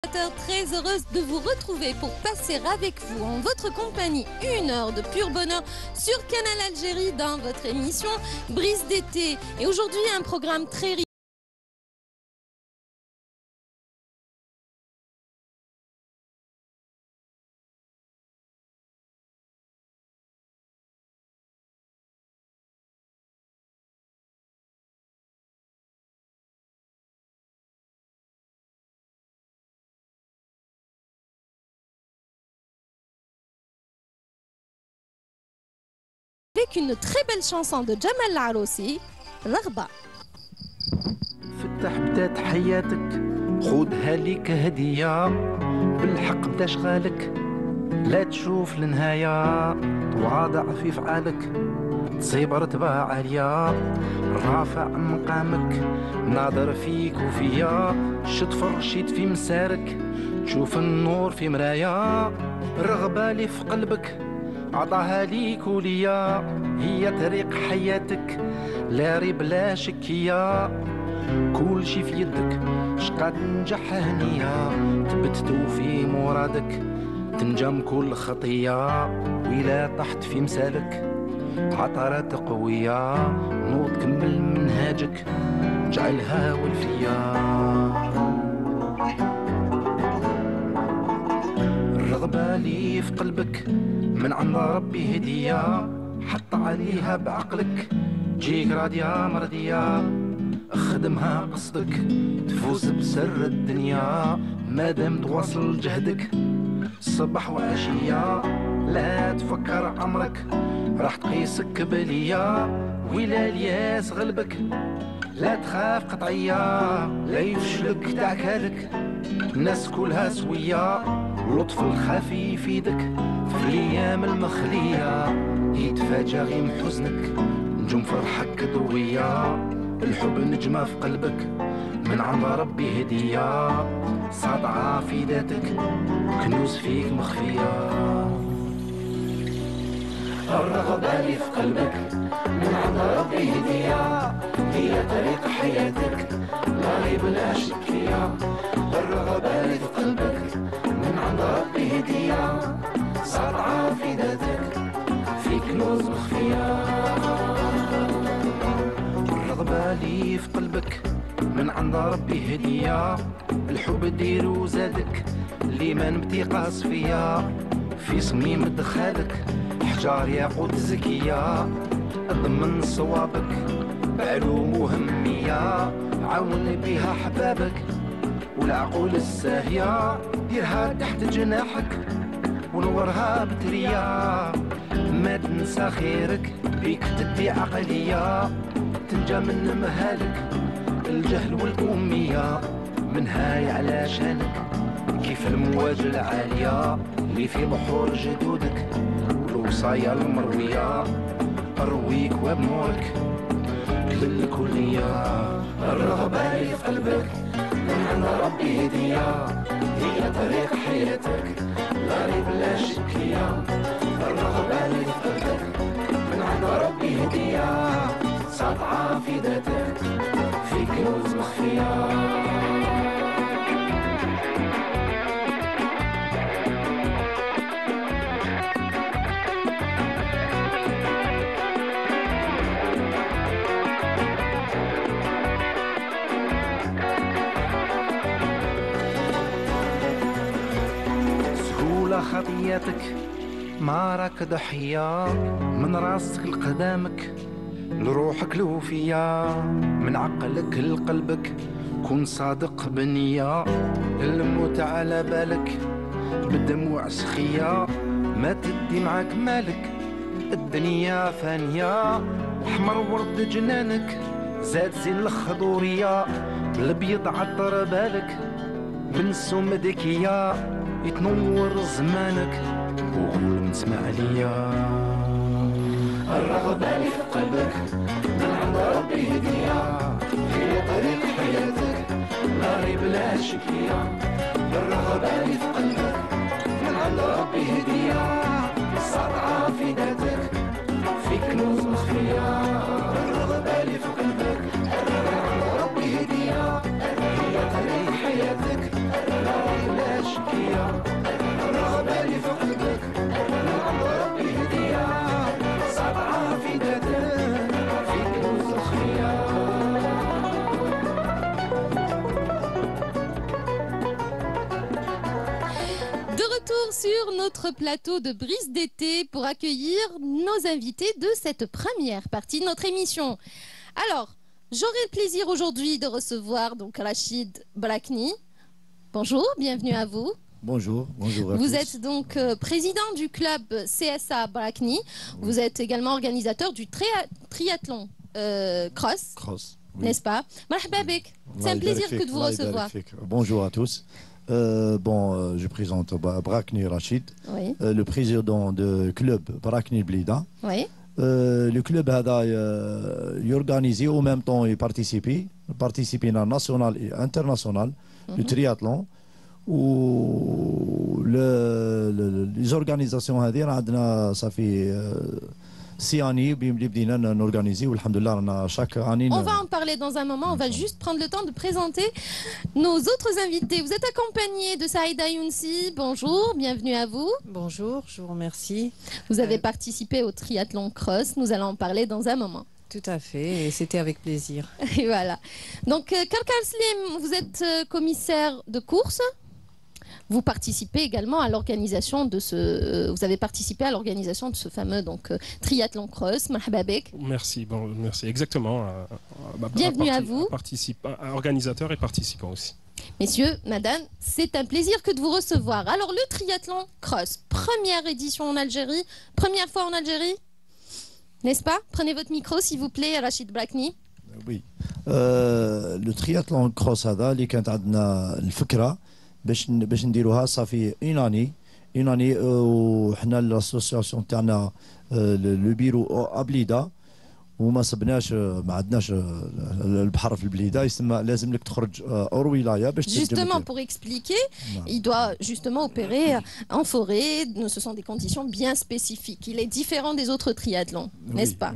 Très heureuse de vous retrouver pour passer avec vous en votre compagnie 1 heure de pur bonheur sur Canal Algérie dans votre émission Brise d'été. Et aujourd'hui, un programme très riche. Avec une très belle chanson de Jamal Aroussi, Raghba. فتح بدات حياتك خودها ليك هدية بالحق بدا شغالك لا تشوف النهاية تواضع في فعالك تصيب رتبة عالية رافع مقامك ناظر فيك وفيا شد فرشيت في مسارك تشوف النور في مرايا الرغبة اللي في قلبك عطاها ليك وليا هي طريق حياتك لا ريب لا شكية كل شي في يدك شقد تنجح هنية تبت في مرادك تنجم كل خطية وإلا طحت في مسالك عطرات قوية نوض كمل منهاجك جعلها والفيا الرغبة اللي في قلبك من عند ربي هدية حط عليها بعقلك تجيك راضية مرضية خدمها قصدك تفوز بسر الدنيا مادام تواصل جهدك صباح وعشية لا تفكر عمرك راح تقيسك بلية ولا الياس غلبك لا تخاف قطعية لا يفشلك تعكالك الناس كلها سوية لطف الخفي يفيدك في الايام المخلية يتفاجأ غير من حزنك نجوم فرحك ضوية الحب نجمة في قلبك من عند ربي هدية ساطعة في ذاتك كنوز فيك مخفية الرغبة اللي في قلبك من عند ربي هدية هي طريق حياتك لا ريب لا شك فيها الرغبة اللي في قلبك من عند ربي هدية ساطعة في ذاتك في كنوز مخفية الرغبة اللي في قلبك من عند ربي هدية الحب ديرو زادك الإيمان بتيقاس فيا في صميم دخالك حجار ياقوت زكية اضمن صوابك بعلوم وهمية عاون بها حبابك والعقول الساهية ديرها تحت جناحك ونورها بتريا ما تنسى خيرك بيك تدي عقلية تنجى من مهالك الجهل والأمية منها على شانك كيف المواج العالية اللي في بحور جدودك والوصايا المروية أرويك وبنورك للكلية الرغبة اللي في قلبك من عند ربي هدية هي طريق حياتك لا ريب لا شكية الرغبة اللي في قلبك من عند ربي هدية ساطعة في ذاتك في كنوز مخفية خطياتك ما راك ضحية من راسك لقدامك لروحك الوفية من عقلك لقلبك كن صادق بنية الموت على بالك بالدموع سخية ما تدي معاك مالك الدنيا فانية احمر ورد جنانك زاد زين الخضورية الابيض عطر بالك بنسوم ذكية يتنور زمانك وكل نسمع ليا الرغبة اللي في قلبك من عند ربي هدية هي طريق حياتك لا ريب لا شكية الرغبة اللي في قلبك من عند ربي هدية ساطعة في ذاتك في كنوز مخفية الرغبة اللي في قلبك من عند ربي هدية هي طريق حياتك لا ريب notre plateau de Brise d'été pour accueillir nos invités de cette première partie de notre émission. Alors, j'aurai le plaisir aujourd'hui de recevoir donc Rachid Brakni. Bonjour, bienvenue à vous. Bonjour, bonjour à Vous tous. êtes donc président du club CSA Brakni. Vous êtes également organisateur du triathlon cross. Oui. N'est-ce pas? Marhaba bik. C'est un plaisir que de vous recevoir. Bonjour à tous. Je présente Brakni Rachid, Oui. le président du club Brakni Blida. Oui. Le club est organisé au même temps et participer national et international du triathlon. Les organisations ça fait 6 années organiser chaque année. On va en parler dans un moment. On va juste prendre le temps de présenter nos autres invités. Vous êtes accompagné de Saïda Younsi. Bonjour, bienvenue à vous. Bonjour, je vous remercie. Vous avez participé au triathlon cross. Nous allons en parler dans un moment. Tout à fait, et c'était avec plaisir. Et voilà. Donc, Karkar Slim, vous êtes commissaire de course. Vous participez également à l'organisation de vous avez participé à l'organisation de ce fameux triathlon cross. Marhaba bik. Merci, merci. Exactement. Bienvenue à vous. Organisateur et participant aussi. Messieurs, madame, c'est un plaisir que de vous recevoir. Alors, le triathlon cross, première édition en Algérie, première fois en Algérie, n'est-ce pas? Prenez votre micro, s'il vous plaît, Rachid Brakni. Oui. Le triathlon cross, اللي كانت عندنا الفكرة باش نديروها صافي اون اني وحنا لاسوسياسيون تاعنا لو بيرو ابليدا وما صبناش ما عندناش البحر في البليده يسمى لازم لك تخرج اور ولايه باش Justement pour expliquer, il doit justement opérer en forêt. Ce sont des conditions bien spécifiques. Il est différent des autres triathlons, n'est-ce pas?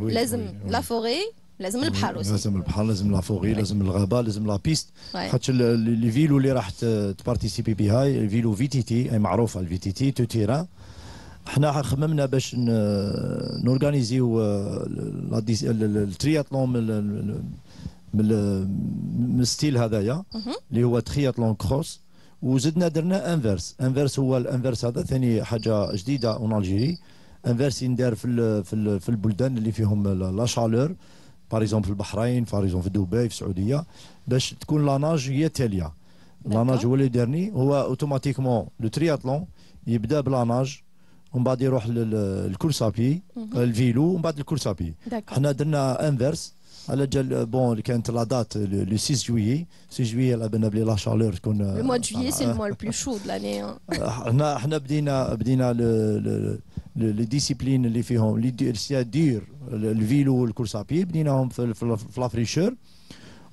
La forêt. لازم البحر aussi. لازم البحر لازم لافوري لازم الغابه لازم لا بيست خاطر لي فيلو اللي راح تبارتيسيبي بها الفيلو في تي تي معروفه الفي تي تي تو تيران حنا خممنا باش نورغانيزيو الترياتلون من الستيل هذايا اللي هو ترياتلون كروس وزدنا درنا انفيرس هو الانفيرس هذا ثاني حاجه جديده اون الجيري انفيرس يندار في البلدان اللي فيهم لا شالور باغ اكزومبل في البحرين باغ اكزومبل في دبي في السعوديه باش تكون لاناج هي التاليه لاناج هو اللي دارني هو اوتوماتيكمون لو ترياتلون يبدا بلاناج ومن بعد يروح للكورسابي الفيلو ومن بعد الكورسابي حنا درنا انفيرس على جال بون كانت لا دات لو 6 جويي 6 جويي على بالنا بلي لا شالور تكون لو موا دو جويي سي لو موا لو بلو شو دو لاني حنا بدينا لي ديسيبلين اللي فيهم اللي دير الفيلو والكورسابي بديناهم في لافريشور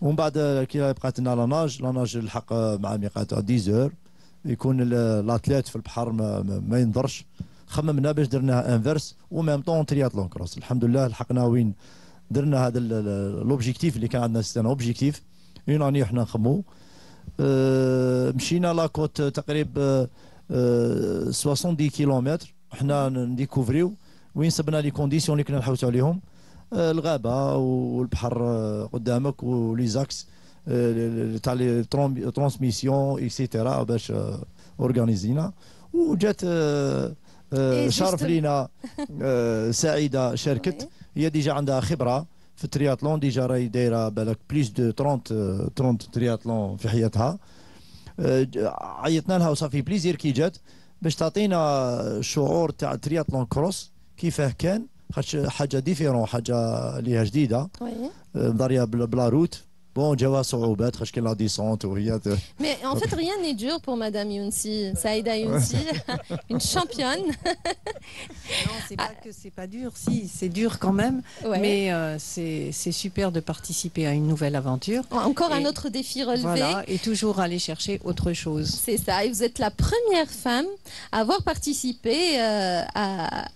ومن بعد كي بقات لنا لاناج الحق مع ميقات 10 يكون الاتليت في البحر ما ينظرش خممنا باش درناها انفيرس وميم طون ترياتلون كروس الحمد لله لحقنا وين درنا هذا لوبجيكتيف اللي كان عندنا سيستم اوبجيكتيف اون اني حنا نخمو مشينا لاكوت تقريبا 70 كيلومتر حنا نديكوفريو وين صبنا لي كونديسيون اللي كنا نحوسوا عليهم الغابه والبحر قدامك ولي زاكس تاع لي ترانسميسيون اكسيتيرا باش اورغانيزينا وجات شرف لينا سعيده شاركت هي ديجا عندها خبره في الترياتلون ديجا راهي دايره بالك بليس دو 30 ترياتلون في حياتها عيطنا لها وصافي بليزير كي جات باش تعطينا شعور تاع الترياتلون كروس كيفاه كان خاطر حاجه ديفيرون حاجه اللي جديده مضاريه بلا روت Bon, جاوا صعوبات خاطر كاين لا ديسونت وهي Mais en fait, rien n'est dur pour Madame Younsi, Saïda Younsi, une championne. Non, c'est pas que c'est pas dur, si, c'est dur quand même, mais c'est super de participer à une nouvelle aventure. Encore un autre défi relevé. Voilà, et toujours aller chercher autre chose. C'est ça, et vous êtes la première femme à avoir participé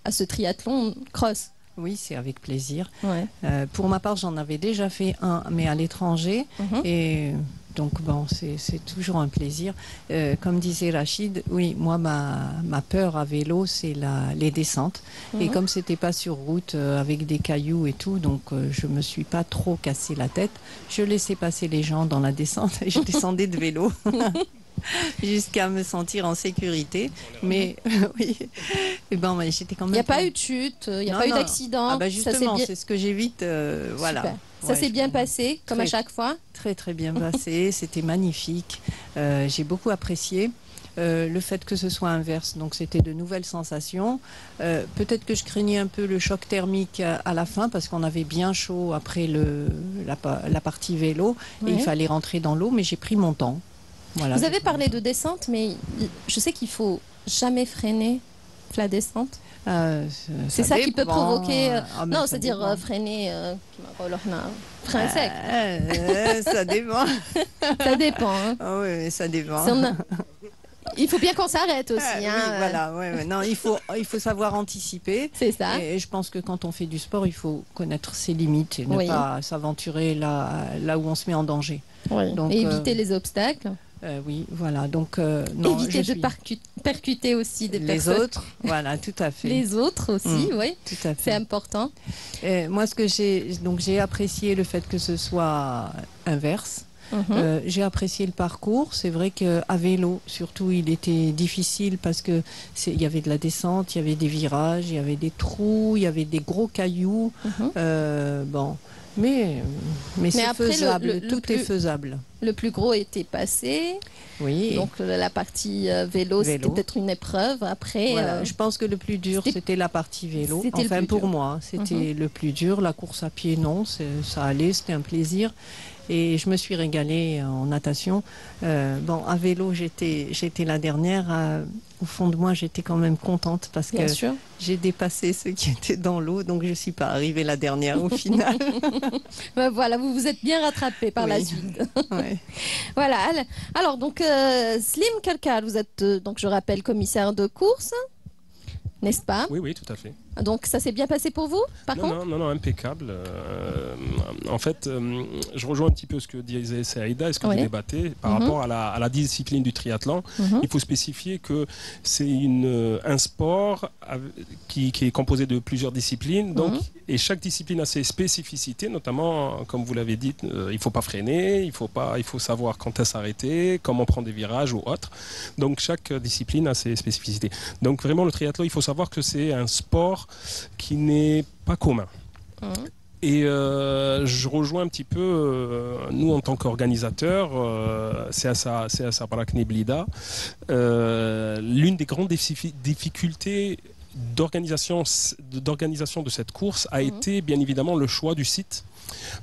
à ce triathlon cross. Oui, c'est avec plaisir. Pour ma part, j'en avais déjà fait un, mais à l'étranger. Et donc, bon, c'est toujours un plaisir. Comme disait Rachid, oui, moi, ma peur à vélo, c'est les descentes. Et comme c'était pas sur route, avec des cailloux et tout, donc je me suis pas trop cassé la tête. Je laissais passer les gens dans la descente et je descendais de vélo. jusqu'à me sentir en sécurité. Mais oui, et ben, j'étais quand même. Il n'y a pas eu de chute, il n'y a pas eu d'accident. Ah bah justement, c'est ce que j'évite. Voilà. Super. Ça s'est bien passé, comme à chaque fois? Très très bien passé, c'était magnifique. J'ai beaucoup apprécié. Le fait que ce soit inverse, donc c'était de nouvelles sensations. Peut-être que je craignais un peu le choc thermique à la fin parce qu'on avait bien chaud après la partie vélo et il fallait rentrer dans l'eau, mais j'ai pris mon temps. Voilà. Vous avez parlé de descente, mais je sais qu'il faut jamais freiner la descente. C'est ça qui peut provoquer. Non, c'est-à-dire freiner. Frein sec. Ça dépend. Ça dépend. Hein. Oh, oui, ça dépend. Il faut bien qu'on s'arrête aussi. Oui, voilà, non, il faut savoir anticiper. C'est ça. Et je pense que quand on fait du sport, il faut connaître ses limites et ne pas s'aventurer là où on se met en danger. Oui. Donc, et éviter les obstacles. Oui, voilà. Donc, non, éviter de percuter aussi des personnes. Les autres, voilà, tout à fait. Les autres aussi, oui. Tout à fait. C'est important. Moi, j'ai apprécié le fait que ce soit inverse. J'ai apprécié le parcours. C'est vrai qu'à vélo, surtout, il était difficile parce que il y avait de la descente, il y avait des virages, il y avait des trous, il y avait des gros cailloux. Bon, mais c'est après, faisable. Tout est faisable. Le plus gros était passé. Oui. Donc la partie vélo, c'était peut-être une épreuve. Après, voilà. Je pense que le plus dur, c'était la partie vélo. Enfin, pour moi, c'était le plus dur. La course à pied, non, ça allait, c'était un plaisir. Et je me suis régalée en natation. Bon, à vélo, j'étais la dernière. Au fond de moi, j'étais quand même contente parce que j'ai dépassé ceux qui étaient dans l'eau, donc je ne suis pas arrivée la dernière au final. Ben voilà, vous vous êtes bien rattrapée par la suite. Ouais. Voilà. Alors, donc, Slim Kalkal, vous êtes, donc, je rappelle, commissaire de course, n'est-ce pas? Oui, tout à fait. Donc ça s'est bien passé pour vous, par contre? Non, impeccable. En fait, je rejoins un petit peu ce que disait Saïda et ce que vous débattez par rapport à la discipline du triathlon. Il faut spécifier que c'est un sport qui est composé de plusieurs disciplines, donc, et chaque discipline a ses spécificités, notamment, comme vous l'avez dit, il ne faut pas freiner, il faut savoir quand s'arrêter, comment prendre des virages ou autre. Donc chaque discipline a ses spécificités. Donc vraiment, le triathlon, il faut savoir que c'est un sport qui n'est pas commun. Et je rejoins un petit peu, nous en tant qu'organisateurs, c'est à ça Barakni Blida, l'une des grandes difficultés d'organisation de cette course a été bien évidemment le choix du site.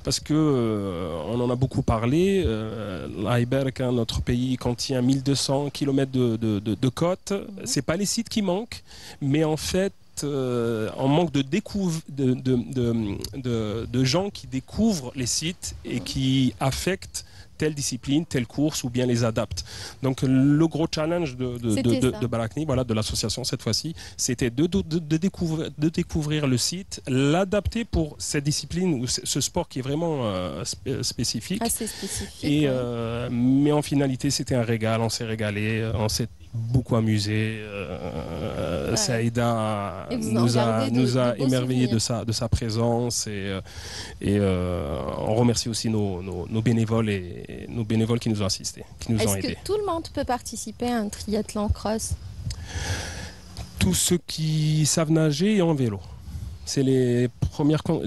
Parce que on en a beaucoup parlé. Notre pays contient 1200 km de côte. C'est pas les sites qui manquent, mais en fait, on manque de gens qui découvrent les sites et qui affectent telle discipline, telle course ou bien les adaptent. Donc le gros challenge de Barakni, voilà, de l'association cette fois-ci, c'était de découvrir le site, l'adapter pour cette discipline ou ce sport qui est vraiment spécifique. Assez spécifique. Et, mais en finalité, c'était un régal, on s'est régalé, on s'est beaucoup amusé. Saïda nous a émerveillés de sa présence et on remercie aussi nos bénévoles et nos bénévoles qui nous ont assistés, qui nous ont aidés. Est-ce que tout le monde peut participer à un triathlon cross? Tous ceux qui savent nager et en vélo. C'est les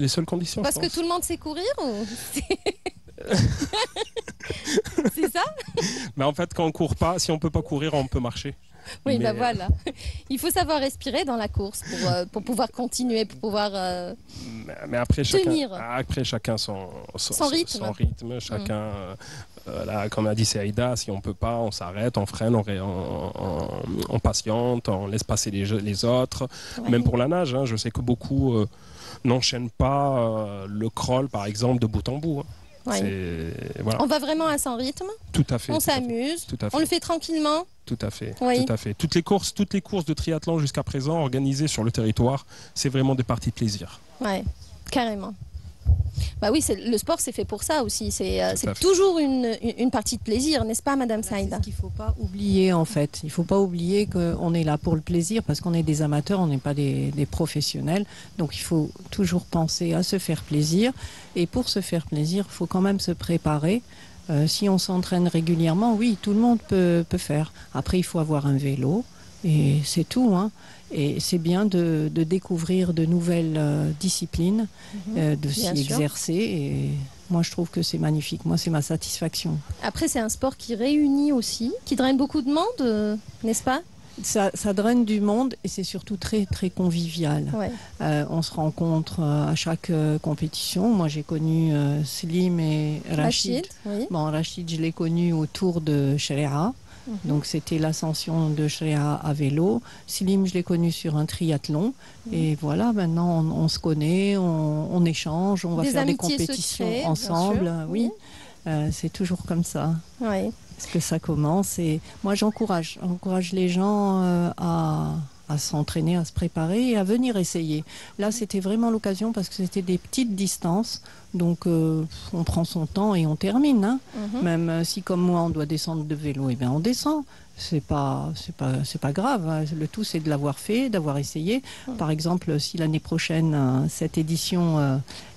seules conditions. Parce que tout le monde sait courir ou c'est ça? Mais en fait, quand on court pas, si on peut pas courir, on peut marcher. Oui, ben voilà. Il faut savoir respirer dans la course pour pouvoir continuer, pour pouvoir mais après, tenir. Chacun son rythme. Chacun, là, comme a dit Saïda, si on peut pas, on s'arrête, on freine, on patiente, on laisse passer les autres. Ouais. Même pour la nage, hein, je sais que beaucoup n'enchaînent pas le crawl, par exemple, de bout en bout. Hein. Oui. Voilà. On va vraiment à son rythme. Tout à fait. On s'amuse. On le fait tranquillement. Tout à fait. Oui. Tout à fait. Toutes les courses de triathlon jusqu'à présent organisées sur le territoire, c'est vraiment des parties de plaisir. Ouais, carrément. Bah oui, le sport c'est fait pour ça aussi. C'est toujours une partie de plaisir, n'est-ce pas, Madame Saïda? C'est ce qu'il ne faut pas oublier en fait. Il ne faut pas oublier qu'on est là pour le plaisir parce qu'on est des amateurs, on n'est pas des professionnels. Donc il faut toujours penser à se faire plaisir. Et pour se faire plaisir, il faut quand même se préparer. Si on s'entraîne régulièrement, oui, tout le monde peut faire. Après, il faut avoir un vélo et c'est tout, hein. Et c'est bien de découvrir de nouvelles disciplines, de s'y exercer. Et moi, je trouve que c'est magnifique. Moi, c'est ma satisfaction. Après, c'est un sport qui réunit aussi, qui draine beaucoup de monde, n'est-ce pas? Ça draine du monde et c'est surtout très, très convivial. Ouais. On se rencontre à chaque compétition. Moi, j'ai connu Slim et Rachid. Oui. Bon, Rachid, je l'ai connu au Tour de Shreya. Donc c'était l'ascension de Shreya à vélo. Slim, je l'ai connu sur un triathlon. Et voilà, maintenant on se connaît, on échange, on va faire des compétitions ensemble. Oui, c'est toujours comme ça. Oui. Parce que ça commence. Et moi, j'encourage les gens à s'entraîner, à se préparer et à venir essayer. Là, c'était vraiment l'occasion parce que c'était des petites distances. Donc, on prend son temps et on termine. Hein. Même si, comme moi, on doit descendre de vélo, eh bien, on descend. C'est pas grave. Hein. Le tout, c'est de l'avoir fait, d'avoir essayé. Par exemple, si l'année prochaine, cette édition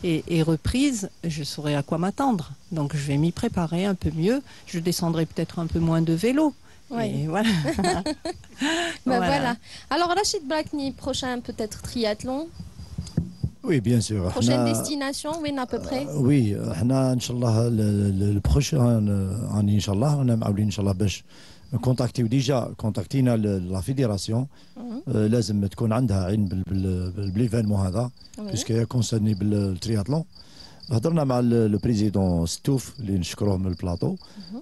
est reprise, je saurai à quoi m'attendre. Donc, je vais m'y préparer un peu mieux. Je descendrai peut-être un peu moins de vélo. Oui. Et voilà. Voilà. Alors, Rachid Blakni, prochain peut-être triathlon. Oui, bien sûr. Prochaine destination, oui, à peu près. Oui, احنا ان شاء الله البروشان اني ان شاء الله انا معولين ان شاء الله باش نكونتاكتيو ديجا كونتاكتينا لا فيديراسيون لازم تكون عندها علم بالليفينمون هذا باسكو هي كونسيرني بالترياتلون. هضرنا مع البريزيدون ستوف اللي نشكروه من البلاطو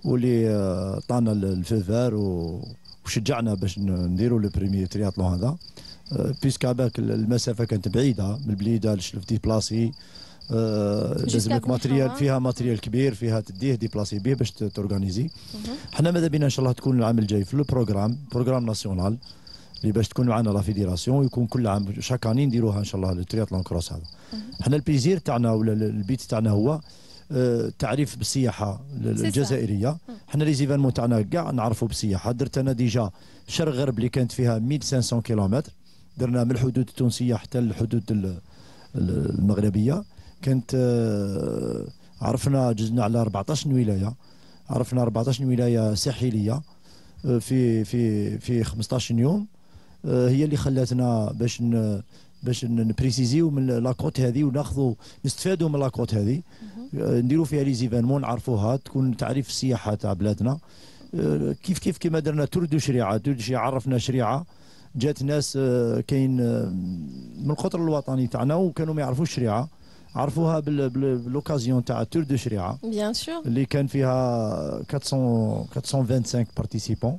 واللي عطانا الفيفار وشجعنا باش نديروا لو بريمي ترياتلون هذا بيسك عباك المسافه كانت بعيده من البليده لشلف ديبلاسي لازم لك ماتريال فيها ماتريال كبير فيها تديه ديبلاسي به باش تورغانيزي. حنا ماذا بينا ان شاء الله تكون العام الجاي في بروغرام ناسيونال اللي باش تكون معنا لا فيديراسيون ويكون كل عام شاك اني نديروها ان شاء الله الترياتلون كروس هذا. حنا البليزير تاعنا ولا البيت تاعنا هو تعريف بالسياحه الجزائريه. حنا لي زيفينمون تاعنا كاع نعرفوا بالسياحه. درت انا ديجا شرق غرب اللي كانت فيها 1500 كيلومتر درنا من الحدود التونسيه حتى الحدود المغربيه. كانت عرفنا جزنا على 14 ولايه. عرفنا 14 ولايه ساحليه في 15 يوم. هي اللي خلاتنا باش نبريسيزيو من لاكوت هذه وناخذوا نستفادوا من لاكوت هذه نديروا فيها لي زيفينمون نعرفوها تكون تعريف السياحه تاع بلادنا. كيف كما درنا تور دو شريعه عرفنا شريعه جات ناس كاين من القطر الوطني تاعنا وكانوا ما يعرفوش الشريعه عرفوها بالوكازيون تاع تور دو شريعه بيان سور اللي كان فيها 425 بارتيسيبون.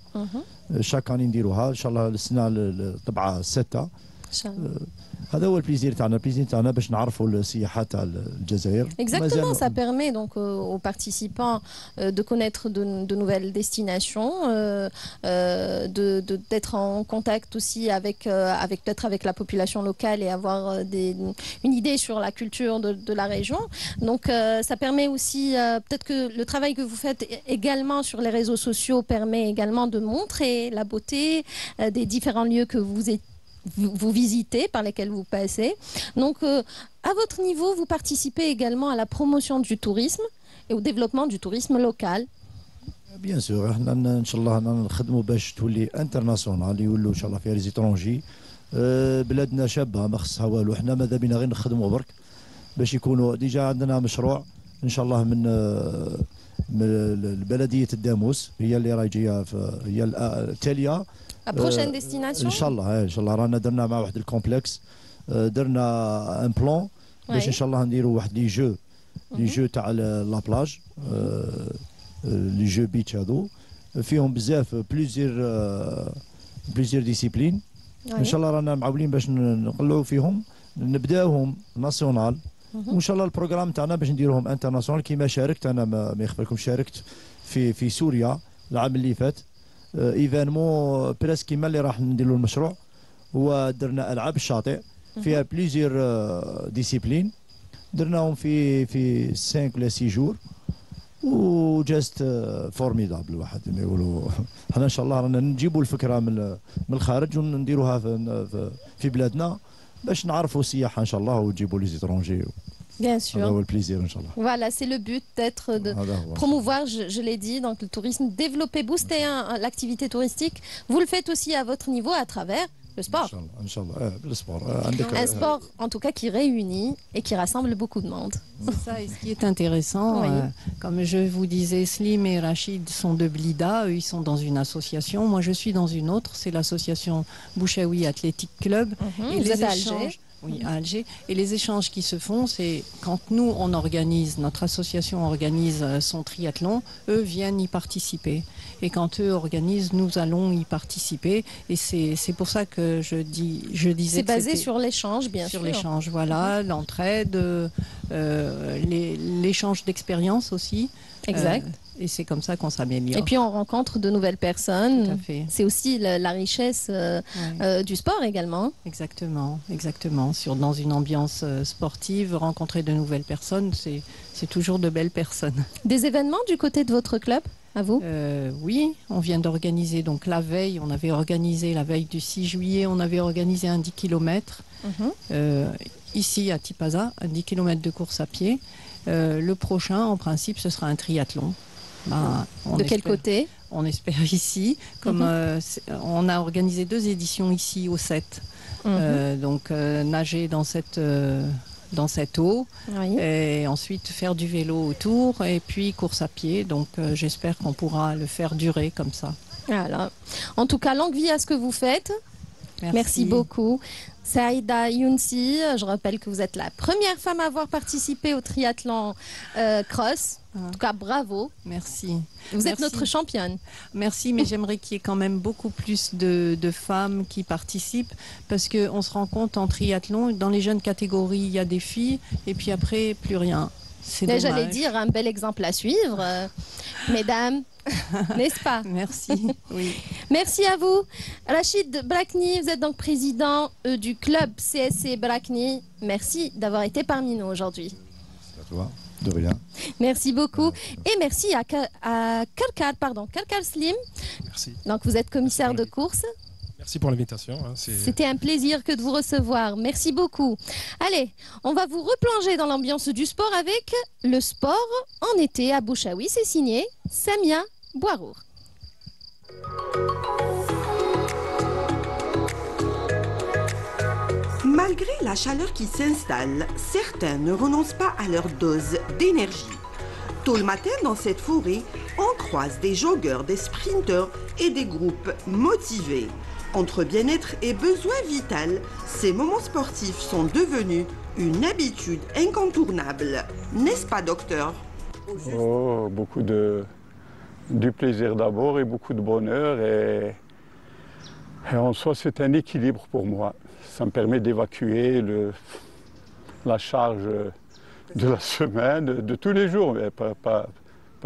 شاك اني نديروها ان شاء الله السنه الطبعه 6 ان شاء الله. هذا هو البليزير تاعنا باش نعرفوا السياحه تاع الجزائر. Exactement, ça permet donc aux participants de connaître de nouvelles destinations, d'être en contact aussi avec peut-être avec la population locale et avoir une idée sur la culture de la région. Donc ça permet aussi peut-être que le travail que vous faites également sur les réseaux sociaux permet également de montrer la beauté des différents lieux que vous visitez, par lesquels vous passez. Donc, à votre niveau, vous participez également à la promotion du tourisme et au développement du tourisme local. Bien sûr, ان شاء الله نخدموا باش تولي انترناسيونال يولوا ان شاء الله فيها لي زيترونجي. بلادنا شابه ما خصها والو. حنا ماذا بينا غير نخدموا برك باش يكونوا ديجا عندنا مشروع ان شاء الله من بلديه الداموس هي اللي راهي جايه هي التاليه. La prochaine destination ان شاء الله رانا درنا مع واحد الكومبلكس درنا ان بلان باش ان شاء الله نديروا واحد لي جو تاع لا بلاج لي جو بيتش هذو فيهم بزاف بليزير ديسيبلين. ان شاء الله رانا معولين باش نقلعوا فيهم نبداوهم ناسيونال وان شاء الله البروغرام تاعنا باش نديروهم انترناسيونال. كيما شاركت انا ما يخفى لكم شاركت في سوريا العام اللي فات ايفينمون بريس كيما اللي راح نديروا المشروع هو درنا العاب الشاطئ فيها بليزير ديسيبلين درناهم في 5 ولا 6 جور وجاست فورميدابل واحد ما يقولوا. حنا ان شاء الله رانا نجيبوا الفكره من الخارج ونديروها في بلادنا باش نعرفوا السياحه ان شاء الله ونجيبوا لي زيترونجي. Bien sûr. هذا هو البليزير ان شاء الله. Voilà, c'est le but d'être de promouvoir, je l'ai dit, donc le tourisme, développer, booster l'activité touristique. Vous le faites aussi à votre niveau à travers le sport. Le sport. Un sport en tout cas qui réunit et qui rassemble beaucoup de monde. C'est ça, et ce qui est intéressant, Oui. comme je vous disais, Slim et Rachid sont de Blida, eux ils sont dans une association, moi je suis dans une autre, c'est l'association Bouchaoui Athletic Club. Et Vous les êtes à échanges- Alger. Oui, à Alger. Et les échanges qui se font, c'est quand nous, on organise, notre association organise son triathlon, eux viennent y participer. Et quand eux organisent, nous allons y participer. Et c'est pour ça que je disais C'est que basé c'était sur l'échange, bien sûr. sur l'échange, voilà, l'entraide, l'échange d'expérience aussi. Exact. Et c'est comme ça qu'on s'améliore. Et puis on rencontre de nouvelles personnes. Tout à fait. C'est aussi la richesse du sport également. Exactement, exactement. Dans une ambiance sportive, rencontrer de nouvelles personnes, c'est toujours de belles personnes. Des événements du côté de votre club, à vous? Oui, on vient d'organiser, donc la veille, on avait organisé la veille du 6 juillet, on avait organisé un 10 km ici à Tipaza, un 10 km de course à pied. Le prochain, en principe, ce sera un triathlon. De quel côté? On espère ici. Comme on a organisé 2 éditions ici au 7. Donc nager dans cette eau et ensuite faire du vélo autour et puis course à pied. Donc j'espère qu'on pourra le faire durer comme ça. Voilà. En tout cas, longue vie à ce que vous faites. Merci beaucoup. Saïda Younsi, je rappelle que vous êtes la première femme à avoir participé au triathlon cross. En tout cas, bravo. Merci. Vous êtes notre championne. Merci, mais j'aimerais qu'il y ait quand même beaucoup plus de femmes qui participent parce qu'on se rend compte en triathlon, dans les jeunes catégories, il y a des filles et puis après, plus rien. C'est dommage. J'allais dire un bel exemple à suivre, mesdames, n'est-ce pas? Merci. Oui. Merci à vous. Rachid Brakni, vous êtes donc président du club CSC Brakni. Merci d'avoir été parmi nous aujourd'hui. C'est à toi, de rien. Merci beaucoup. Et merci à Karkar Slim. Merci. Donc vous êtes commissaire de course. Merci pour l'invitation. C'était un plaisir que de vous recevoir. Merci beaucoup. Allez, on va vous replonger dans l'ambiance du sport avec le sport en été à Bouchaoui. C'est signé Samia Boirour. Malgré la chaleur qui s'installe, certains ne renoncent pas à leur dose d'énergie. Tôt le matin, dans cette forêt, on croise des joggeurs, des sprinteurs et des groupes motivés. Entre bien-être et besoin vital, ces moments sportifs sont devenus une habitude incontournable. N'est-ce pas, docteur? Oh, beaucoup du plaisir d'abord et beaucoup de bonheur. Et en soi, c'est un équilibre pour moi. Ça me permet d'évacuer la charge de la semaine, de tous les jours, mais pas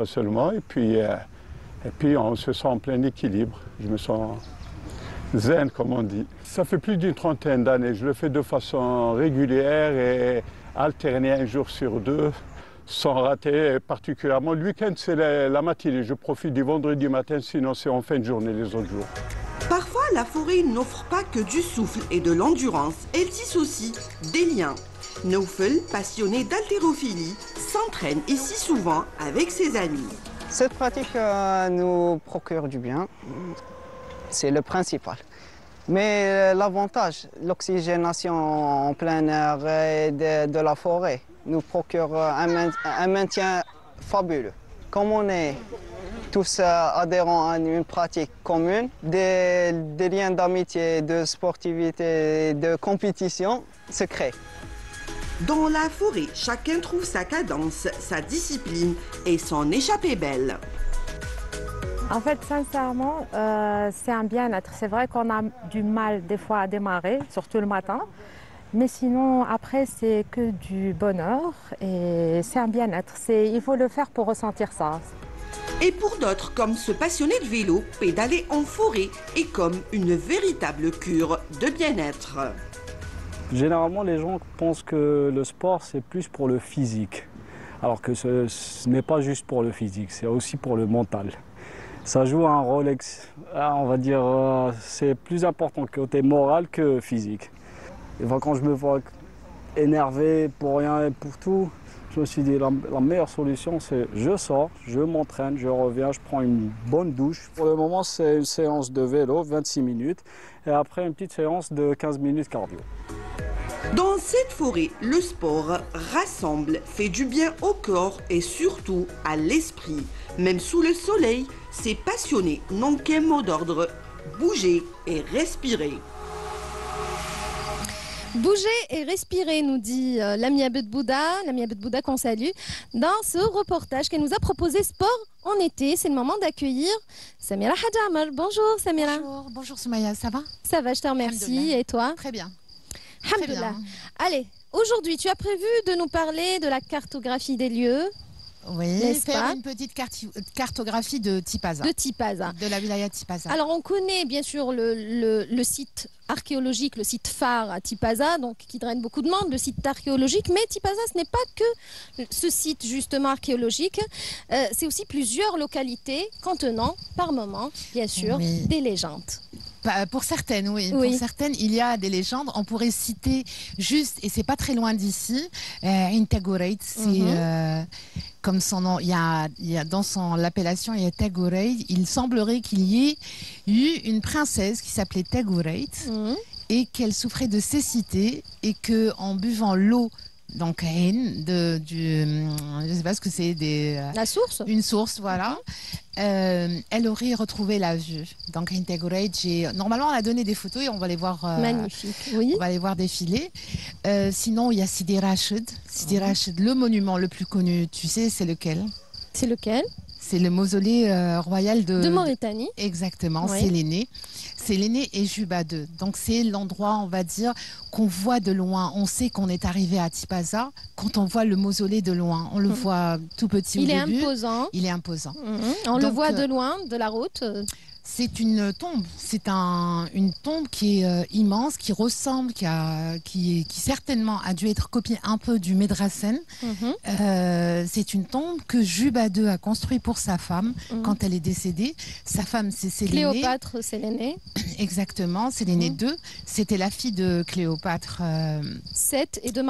seulement. Et puis on se sent en plein équilibre. Je me sens zen, comme on dit. Ça fait plus d'une trentaine d'années. Je le fais de façon régulière et alternée 1 jour sur 2, sans rater. Particulièrement, le week-end, c'est la matinée. Je profite du vendredi matin, sinon c'est en fin de journée les autres jours. Parfois, la forêt n'offre pas que du souffle et de l'endurance. Elle tisse aussi des liens. Naufel, passionné d'haltérophilie, s'entraîne ici souvent avec ses amis. Cette pratique nous procure du bien. C'est le principal. Mais l'avantage, l'oxygénation en plein air et de la forêt nous procure un maintien fabuleux. Comme on est tous adhérents à une pratique commune, des liens d'amitié, de sportivité, de compétition se créent. Dans la forêt, chacun trouve sa cadence, sa discipline et son échappée belle. En fait, sincèrement, c'est un bien-être. C'est vrai qu'on a du mal des fois à démarrer, surtout le matin. Mais sinon, après, c'est que du bonheur et c'est un bien-être. Il faut le faire pour ressentir ça. Et pour d'autres, comme ce passionné de vélo, pédaler en forêt est comme une véritable cure de bien-être. Généralement, les gens pensent que le sport, c'est plus pour le physique. Alors que ce n'est pas juste pour le physique, c'est aussi pour le mental. Ça joue un rôle, on va dire, c'est plus important côté moral que physique. Et quand je me vois énervé pour rien et pour tout. Je me suis dit, la meilleure solution, c'est je sors, je m'entraîne, je reviens, je prends une bonne douche. Pour le moment, c'est une séance de vélo, 26 minutes, et après une petite séance de 15 minutes cardio. Dans cette forêt, le sport rassemble, fait du bien au corps et surtout à l'esprit. Même sous le soleil, ces passionnés n'ont qu'un mot d'ordre, bouger et respirer. Bouger et respirer, nous dit Lamia Bedbouda qu'on salue, dans ce reportage qu'elle nous a proposé Sport en été. C'est le moment d'accueillir Samira Hadjamar. Bonjour Samira. Bonjour Soumaya, ça va? Ça va, je te remercie. Et toi? Très bien. Alhamdoulilah. Allez, aujourd'hui, tu as prévu de nous parler de la cartographie des lieux. Oui, faire une petite cartographie de Tipaza. De la wilaya de Tipaza. Alors, on connaît bien sûr le site archéologique, le site phare à Tipaza, donc qui draine beaucoup de monde, le site archéologique. Mais Tipaza, ce n'est pas que ce site justement archéologique. C'est aussi plusieurs localités contenant, par moment, bien sûr, des légendes. Pour certaines, oui. Pour certaines, il y a des légendes. On pourrait citer juste, et c'est pas très loin d'ici, Intagoreit. C'est comme son nom, il y a dans l'appellation, il y a Tagoreit. Il semblerait qu'il y ait eu une princesse qui s'appelait Tagoreit et qu'elle souffrait de cécité et qu'en buvant l'eau, donc je ne sais pas ce que c'est, la source, une source, voilà. Elle aurait retrouvé la vue. Donc normalement on a donné des photos et on va les voir. Magnifique, oui. On va les voir défiler. Sinon il y a Sidi Rachid. Sidi Rachid, le monument le plus connu, tu sais, c'est lequel? C'est lequel? C'est le mausolée royal de Mauritanie. Exactement, c'est l'aîné. C'est l'aîné et Juba II. Donc c'est l'endroit, on va dire, qu'on voit de loin. On sait qu'on est arrivé à Tipaza quand on voit le mausolée de loin. On le voit tout petit au début. Il est imposant. Il est imposant. On le voit de loin, de la route. C'est une tombe. C'est une tombe qui est immense, qui ressemble, qui certainement a dû être copiée un peu du Médrassen. C'est une tombe que Juba II a construite pour sa femme quand elle est décédée. Sa femme, c'est Séléné. Cléopâtre, c'est l'aînée. Exactement, Séléné II. C'était la fille de Cléopâtre. 7 et de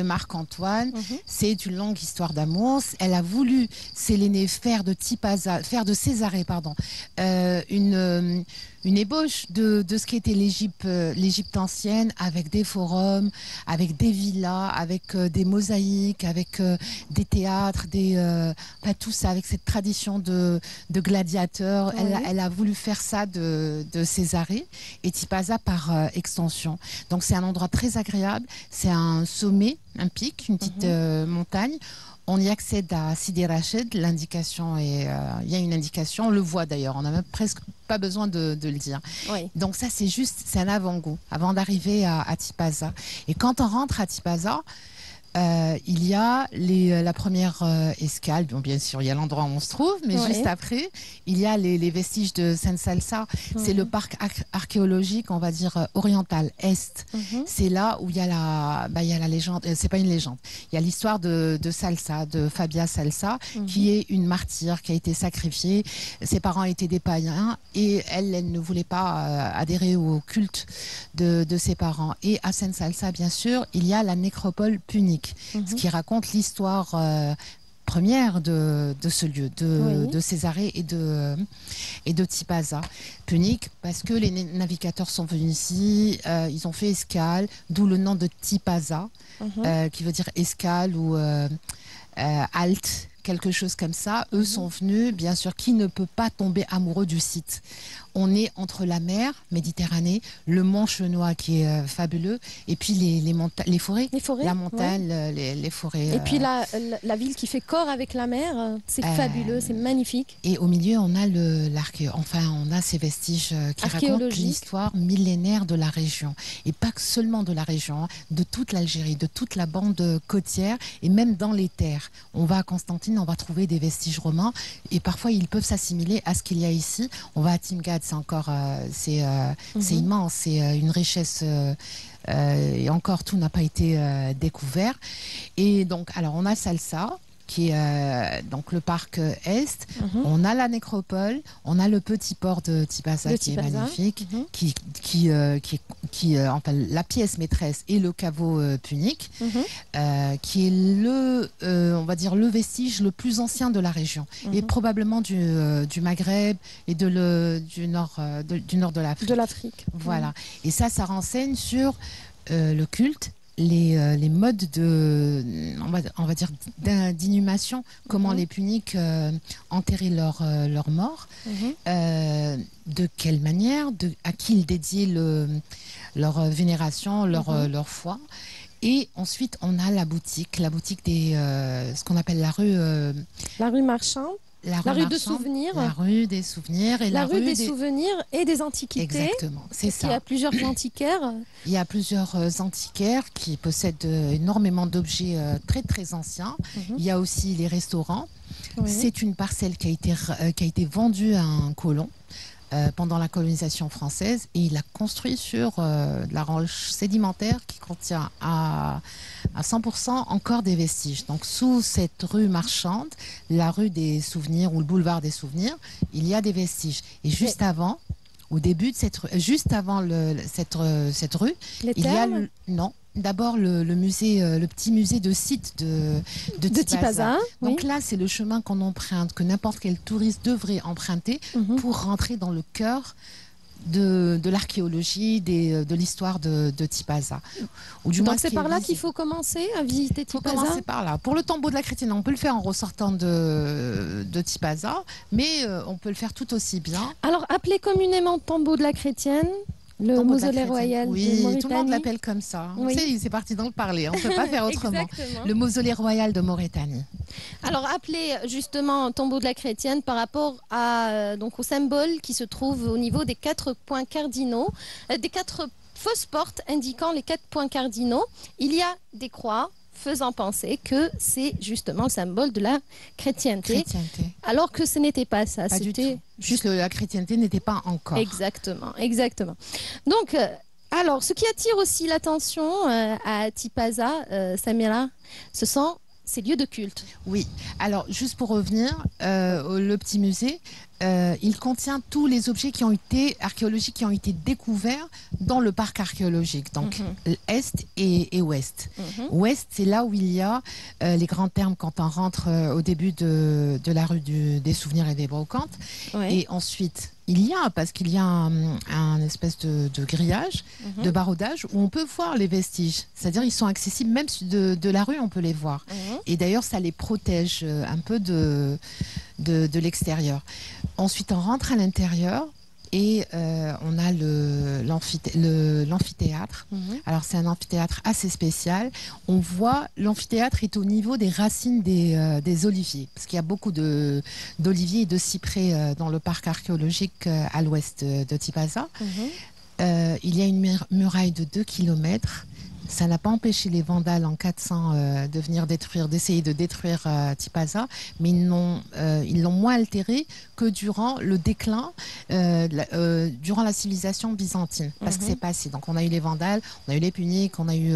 Marc-Antoine. C'est une longue histoire d'amour. Elle a voulu, Séléné, faire de Césarée, une ébauche de ce qu'était l'Égypte ancienne, avec des forums, avec des villas, avec des mosaïques, avec des théâtres, tout ça, avec cette tradition de gladiateurs. Elle a voulu faire ça de Césarée et Tipaza par extension. Donc c'est un endroit très agréable, c'est un sommet, un pic, une petite montagne. On y accède à Sidi Rachid, l'indication il y a une indication, on le voit d'ailleurs, on n'a même presque pas besoin de le dire. Donc ça c'est un avant-goût, avant d'arriver à Tipaza. Et quand on rentre à Tipaza, il y a la première escale, bien sûr il y a l'endroit où on se trouve, mais juste après il y a les vestiges de Sensalsa. C'est le parc archéologique, on va dire oriental, est. C'est là où il y a la légende, c'est pas une légende, il y a l'histoire de Salsa, de Fabia Salsa, qui est une martyre qui a été sacrifiée. Ses parents étaient des païens et elle ne voulait pas adhérer au culte de ses parents. Et à Sensalsa, bien sûr, il y a la nécropole punique. Ce qui raconte l'histoire première de ce lieu, de Césarée et de Tipaza. Punique parce que les navigateurs sont venus ici, ils ont fait escale, d'où le nom de Tipaza, qui veut dire escale ou halte, quelque chose comme ça. Eux sont venus, bien sûr, qui ne peut pas tomber amoureux du site. On est entre la mer Méditerranée, le mont Chenois qui est fabuleux, et puis les forêts, la montagne, les forêts. Et puis la ville qui fait corps avec la mer, c'est fabuleux, c'est magnifique. Et au milieu, on a ces vestiges qui racontent l'histoire millénaire de la région. Et pas seulement de la région, de toute l'Algérie, de toute la bande côtière, et même dans les terres. On va à Constantine, on va trouver des vestiges romains, et parfois ils peuvent s'assimiler à ce qu'il y a ici. On va à Timgad, c'est encore c'est immense, c'est une richesse et encore tout n'a pas été découvert. Et donc alors on a Salsa, qui est donc le parc Est. On a la nécropole, on a le petit port de Tipaza qui est magnifique, enfin, la pièce maîtresse et le caveau punique, qui est on va dire le vestige le plus ancien de la région et probablement du Maghreb et du nord de l'Afrique. De l'Afrique. Voilà. Et ça renseigne sur le culte, les modes on va dire d'inhumation, comment les puniques enterraient leurs morts, de quelle manière, à qui ils dédiaient leur vénération, leur foi. Et ensuite, on a la boutique ce qu'on appelle la rue marchande. La rue de souvenirs. La rue des souvenirs. Et la rue des souvenirs et des antiquités. Exactement, c'est ça. Il y a plusieurs antiquaires. Il y a plusieurs antiquaires qui possèdent énormément d'objets très très anciens. Il y a aussi les restaurants. C'est une parcelle qui a été vendue à un colon pendant la colonisation française, et il a construit sur de la roche sédimentaire qui contient à 100% encore des vestiges. Donc sous cette rue marchande, la rue des souvenirs ou le boulevard des souvenirs, il y a des vestiges. Et juste avant, au début de juste avant cette rue, il y a d'abord le petit musée de site de Tipaza. Donc là, c'est le chemin qu'on emprunte, que n'importe quel touriste devrait emprunter pour rentrer dans le cœur de l'archéologie, de l'histoire de Tipaza. Donc c'est par là qu'il faut commencer à visiter Tipaza. Il faut commencer par là. Pour le tombeau de la Chrétienne, on peut le faire en ressortant de Tipaza, mais on peut le faire tout aussi bien. Alors, appelé communément tombeau de la Chrétienne, le mausolée royal de Mauritanie. Tout le monde l'appelle comme ça. C'est parti dans le parler, on ne peut pas faire autrement. Le mausolée royal de Mauritanie. Alors, appelé justement tombeau de la Chrétienne par rapport au symbole qui se trouve au niveau des 4 points cardinaux, des 4 fausses portes indiquant les 4 points cardinaux. Il y a des croix faisant penser que c'est justement le symbole de la chrétienté. Alors que ce n'était pas ça. C'était juste que la chrétienté n'était pas encore. Exactement. Donc, alors, ce qui attire aussi l'attention à Tipaza, Samira, ce sont ces lieux de culte. Oui. Alors, juste pour revenir, le petit musée, il contient tous les objets archéologiques qui ont été découverts dans le parc archéologique, donc Est et Ouest. Ouest, c'est là où il y a les grands termes quand on rentre au début de la rue des souvenirs et des brocantes. Et ensuite, parce qu'il y a un espèce de grillage, de barodage, où on peut voir les vestiges. C'est-à-dire ils sont accessibles, même de la rue, on peut les voir. Et d'ailleurs, ça les protège un peu de l'extérieur. Ensuite, on rentre à l'intérieur et on a l'amphithéâtre. Alors, c'est un amphithéâtre assez spécial. On voit, l'amphithéâtre est au niveau des racines des oliviers, parce qu'il y a beaucoup d'oliviers et de cyprès dans le parc archéologique à l'ouest de Tipaza. Il y a une muraille de 2 km. Ça n'a pas empêché les Vandales en 400 de venir d'essayer de détruire Tipaza, mais ils l'ont moins altéré que durant le déclin, durant la civilisation byzantine, parce que c'est passé. Donc on a eu les Vandales, on a eu les Puniques, on a eu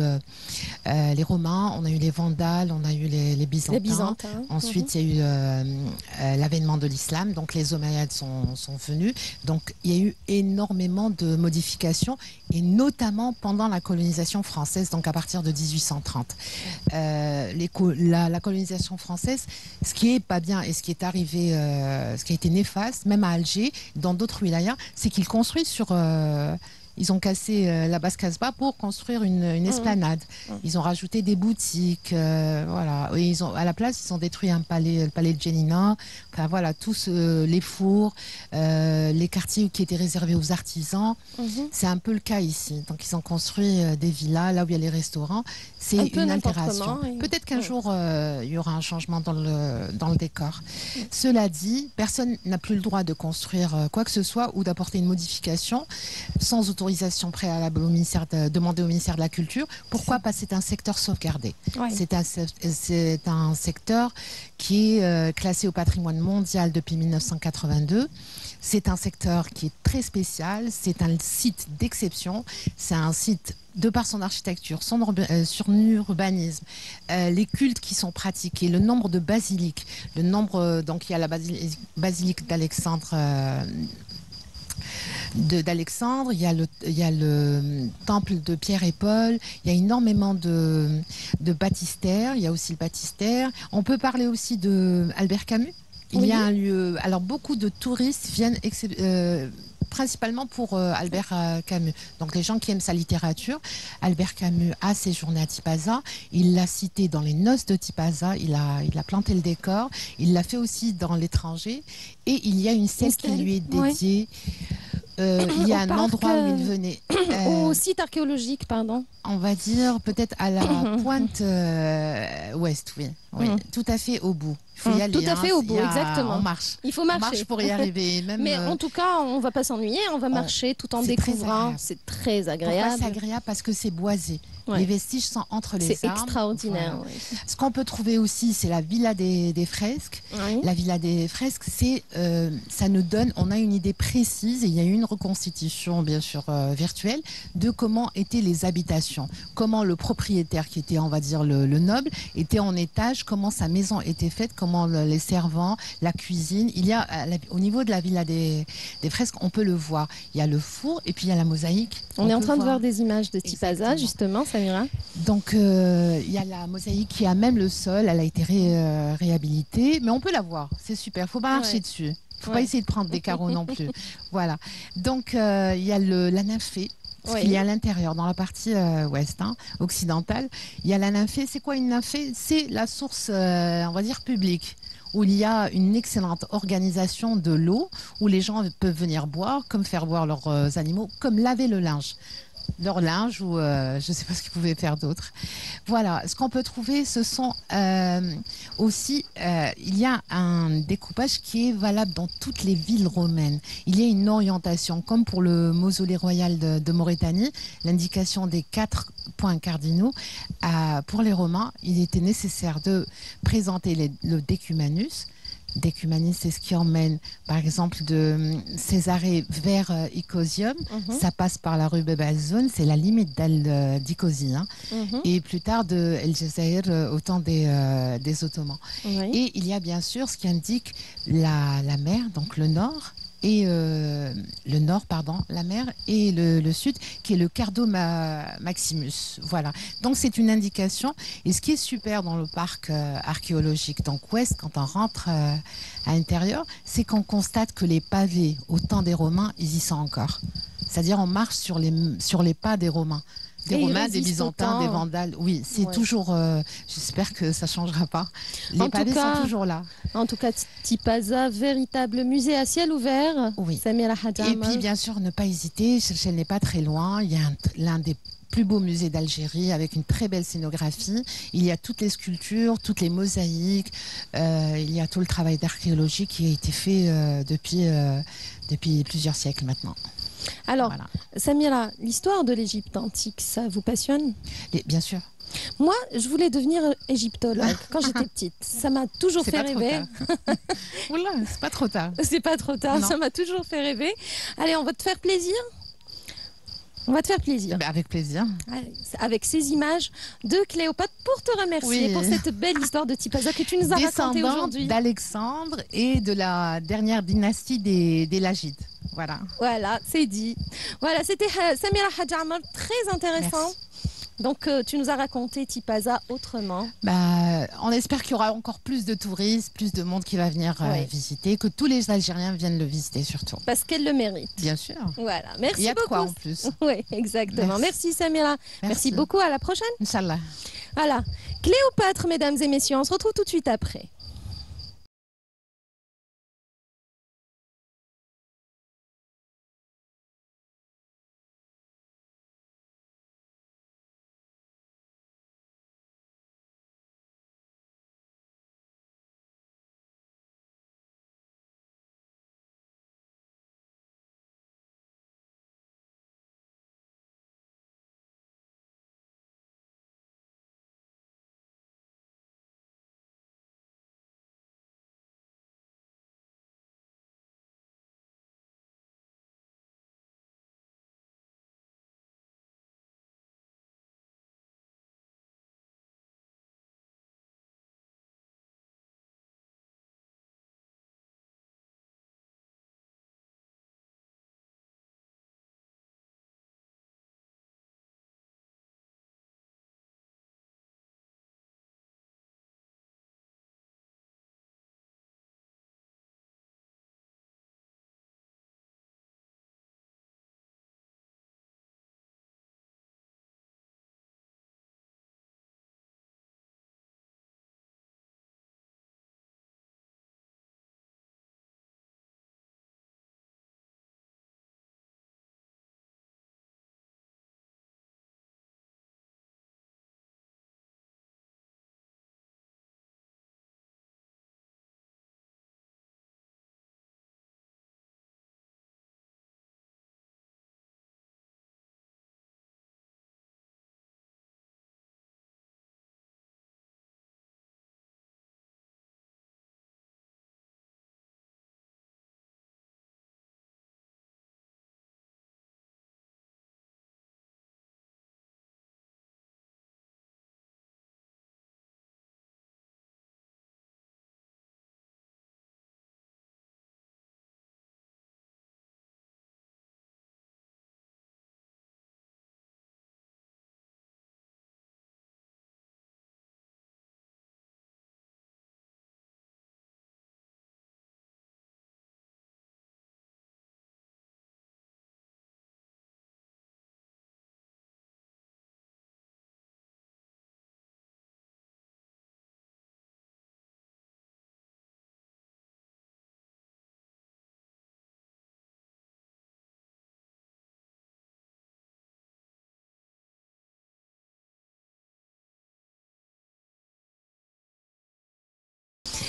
les Romains, on a eu les Vandales, on a eu les Byzantins. Ensuite, il y a eu l'avènement de l'islam, donc les Omeyyades sont venus. Donc il y a eu énormément de modifications, et notamment pendant la colonisation française, donc à partir de 1830. La colonisation française, ce qui est pas bien et ce qui est arrivé, ce qui a été néfaste, même à Alger, dans d'autres wilayas, c'est qu'ils construisent ils ont cassé la basse Casbah pour construire une esplanade. Ils ont rajouté des boutiques, voilà. Et à la place, ils ont détruit le palais de Jenina. Enfin voilà, tous les fours, les quartiers qui étaient réservés aux artisans. C'est un peu le cas ici. Donc ils ont construit des villas là où il y a les restaurants. C'est une altération. Peut-être qu'un jour il y aura un changement dans le décor. Cela dit, personne n'a plus le droit de construire quoi que ce soit ou d'apporter une modification sans autorisation préalable demandée au ministère de la Culture. Pourquoi ? Parce que c'est un secteur sauvegardé. C'est un secteur qui est classé au patrimoine mondial depuis 1982. C'est un secteur qui est très spécial, c'est un site d'exception, c'est un site de par son architecture, son urbanisme, les cultes qui sont pratiqués, le nombre de basiliques, le nombre, donc il y a la basilique d'Alexandre. d'Alexandre, il y a le temple de Pierre et Paul, il y a énormément de baptistères, il y a aussi le baptistère. On peut parler aussi de Albert Camus. Il y a un lieu. Alors beaucoup de touristes viennent principalement pour Albert Camus. Donc les gens qui aiment sa littérature, Albert Camus a séjourné à Tipaza. Il l'a cité dans les noces de Tipaza. Il a planté le décor. Il l'a fait aussi dans l'étranger. Et il y a une scène qui lui est dédiée. Il y a un endroit où il venait. Au site archéologique, pardon. On va dire peut-être à la pointe ouest, oui. Tout à fait au bout. Il faut y aller. Tout à fait au bout, exactement. On marche. Il faut marcher. On marche pour y arriver. Même, mais en tout cas, on ne va pas s'ennuyer, on va marcher tout en découvrant. C'est très agréable. Pourquoi c'est agréable? Parce que c'est boisé. Les vestiges sont entre les arbres. C'est extraordinaire. Voilà. Ce qu'on peut trouver aussi, c'est la Villa des Fresques. La Villa des Fresques, ça nous donne, on a une idée précise, et il y a eu une reconstitution, bien sûr, virtuelle, de comment étaient les habitations. Comment le propriétaire, qui était, on va dire, le noble, était en étage, comment sa maison était faite, comment les servants, la cuisine. Il y a, au niveau de la Villa des Fresques, on peut le voir. Il y a le four et puis il y a la mosaïque. On est en train de voir des images de Tipaza, justement, Samira. Donc, il y a la mosaïque qui a même le sol, elle a été réhabilitée, mais on peut la voir, c'est super. Il ne faut pas marcher dessus. Il ne faut pas essayer de prendre des carreaux non plus. Voilà. Donc, il y a la nymphée. Parce qu'il y a à l'intérieur, dans la partie ouest, occidentale, il y a la nymphée. C'est quoi une nymphée? C'est la source, on va dire, publique, où il y a une excellente organisation de l'eau, où les gens peuvent venir boire, comme faire boire leurs animaux, comme laver le linge. Leur linge ou je ne sais pas ce qu'ils pouvaient faire d'autre. Voilà, ce qu'on peut trouver, ce sont aussi, il y a un découpage qui est valable dans toutes les villes romaines. Il y a une orientation, comme pour le mausolée royal de Mauritanie, l'indication des 4 points cardinaux. Pour les Romains, il était nécessaire de présenter le décumanus. Décumanus, c'est ce qui emmène, par exemple, de Césarée vers Icosium. Ça passe par la rue Bebazzoun, c'est la limite d'Icosie. Et plus tard de El Jazair au temps des Ottomans. Et il y a bien sûr ce qui indique la mer, donc le nord. Et le nord, pardon, la mer, et le sud, qui est le Cardo Maximus. Voilà. Donc c'est une indication. Et ce qui est super dans le parc archéologique, donc ouest, quand on rentre à l'intérieur, c'est qu'on constate que les pavés, au temps des Romains, ils y sont encore. C'est-à-dire on marche sur les pas des Romains. Des Romains, des Byzantins, des Vandales. Oui, c'est toujours... j'espère que ça ne changera pas. Les pavés sont toujours là. En tout cas, Tipaza, véritable musée à ciel ouvert. Oui. Samira Hadjama. Et puis, bien sûr, ne pas hésiter. Elle n'est pas très loin. Il y a l'un des plus beaux musées d'Algérie avec une très belle scénographie. Il y a toutes les sculptures, toutes les mosaïques. Il y a tout le travail d'archéologie qui a été fait depuis plusieurs siècles maintenant. Alors, voilà. Samira, l'histoire de l'Égypte antique, ça vous passionne? Bien sûr. Moi, je voulais devenir égyptologue quand j'étais petite. Ça m'a toujours fait rêver. Oula, c'est pas trop tard. C'est pas trop tard, ça m'a toujours fait rêver. Allez, on va te faire plaisir. On va te faire plaisir. Avec plaisir. Avec ces images de Cléopâtre pour te remercier pour cette belle histoire de Tipaza que tu nous as racontée aujourd'hui. D'Alexandre et de la dernière dynastie des Lagides. Voilà. Voilà, c'est dit. Voilà, c'était Samira Hadjama, très intéressant. Merci. Donc, tu nous as raconté Tipaza autrement. On espère qu'il y aura encore plus de touristes, plus de monde qui va venir visiter, que tous les Algériens viennent le visiter surtout. Parce qu'elle le mérite. Bien sûr. Voilà, merci beaucoup. Il y a de quoi en plus. Oui, exactement. Merci Samira. Merci beaucoup, à la prochaine. Inch'Allah. Voilà. Cléopâtre, mesdames et messieurs, on se retrouve tout de suite après.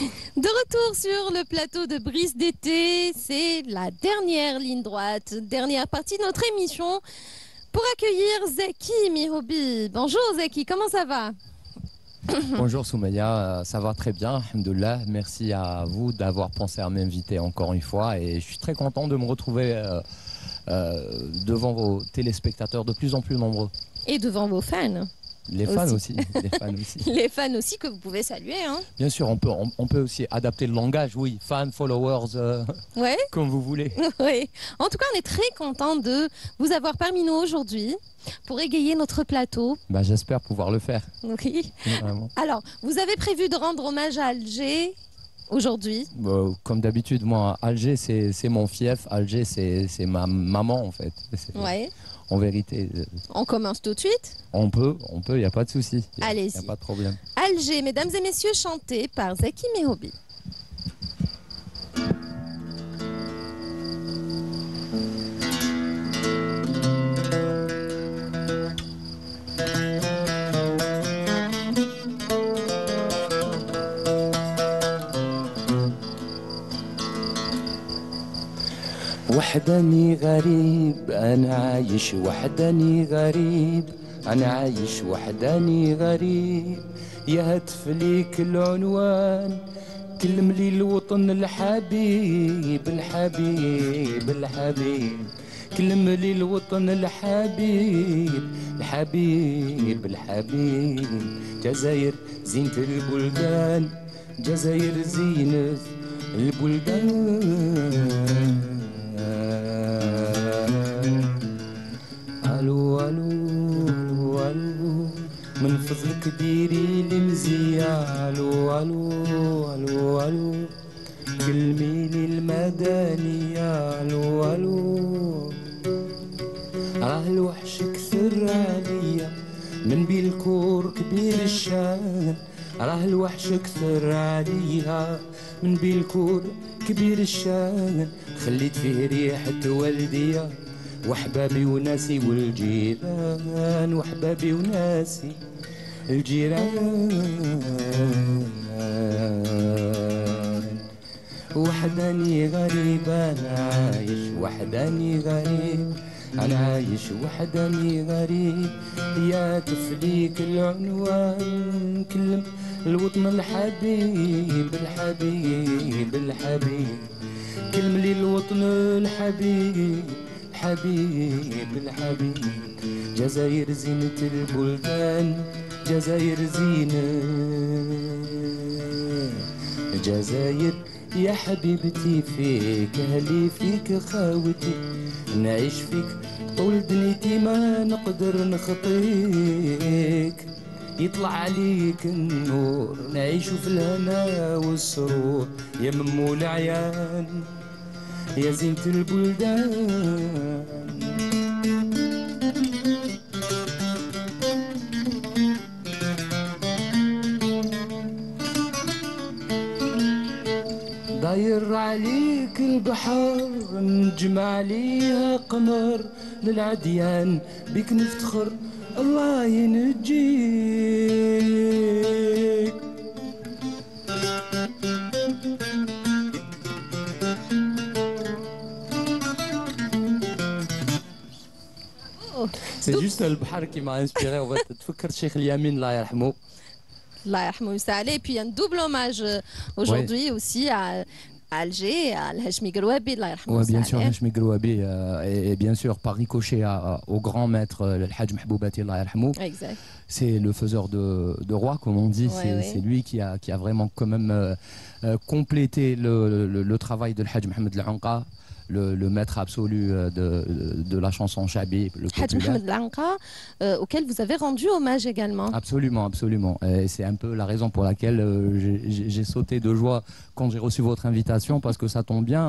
De retour sur le plateau de Brise d'été, c'est la dernière ligne droite, dernière partie de notre émission pour accueillir Zaki Mihobi. Bonjour Zaki, comment ça va? Bonjour Soumaya, ça va très bien, alhamdoulilah. Merci à vous d'avoir pensé à m'inviter encore une fois et je suis très content de me retrouver devant vos téléspectateurs de plus en plus nombreux. Et devant vos fans. Les fans aussi. Les fans aussi. Les fans aussi que vous pouvez saluer. Hein. Bien sûr, on peut aussi adapter le langage, oui. Fans, followers, ouais. Comme vous voulez. Oui. En tout cas, on est très content de vous avoir parmi nous aujourd'hui pour égayer notre plateau. Bah, j'espère pouvoir le faire. Oui. Vraiment. Alors, vous avez prévu de rendre hommage à Alger aujourd'hui? Comme d'habitude, moi, Alger, c'est mon fief. Alger, c'est ma maman, en fait. Ouais. En vérité. On commence tout de suite? On peut, il n'y a pas de souci. Allez-y. Il n'y a pas de problème. Alger, mesdames et messieurs, chanté par Zaki Mihobi. وحداني غريب أنا عايش وحداني غريب أنا عايش وحداني غريب يا هتف ليك العنوان كلم لي الوطن الحبيب الحبيب الحبيب كلم لي الوطن الحبيب الحبيب الحبيب جزائر زينة البلدان جزائر زينة البلدان الو الو الو الو من فضلك ديري لي مزية الو الو الو الو كلميني المدانية الو الو راه الوحش كثر عليا من بالكور كبير الشان راه الوحش كثر عليا من بالكور كبير الشان خليت فيه ريحة والديا وحبابي وناسي والجيران وحبابي وناسي الجيران وحداني غريب أنا عايش وحداني غريب أنا عايش وحداني غريب يا كفليك العنوان كلم الوطن الحبيب الحبيب الحبيب كلم لي الوطن الحبيب الحبيب الحبيب جزائر زينة البلدان جزائر زينة جزائر يا حبيبتي فيك أهلي فيك خاوتي نعيش فيك طول دنيتي ما نقدر نخطيك يطلع عليك النور نعيش في الهنا والسرور يا ممو العيان يا زينة البلدان داير عليك البحر نجمع عليها قمر للعديان بك نفتخر الله ينجيك C'est juste le Bahar qui m'a inspiré. En fait, تفكر الشيخ اليمين الله يرحمه. الله يرحمه ويسع عليه. Et puis un double hommage aujourd'hui aussi à Alger, à Al-Hajmi Grouabi, Allah yarhamou. Oui, bien sûr, Al-Hajmi Grouabi, et bien sûr, par ricochet au grand maître, le Hajj Mahboubati, Allah yarhamou. Exact. C'est le faiseur de roi, comme on dit. C'est lui qui a vraiment quand même complété le travail de Hajj Mohamed Al-Anqa, le maître absolu de la chanson Chabi, le Hajj Mohamed Al-Anqa, auquel vous avez rendu hommage également. Absolument, absolument. Et c'est un peu la raison pour laquelle j'ai sauté de joie quand j'ai reçu votre invitation, parce que ça tombe bien.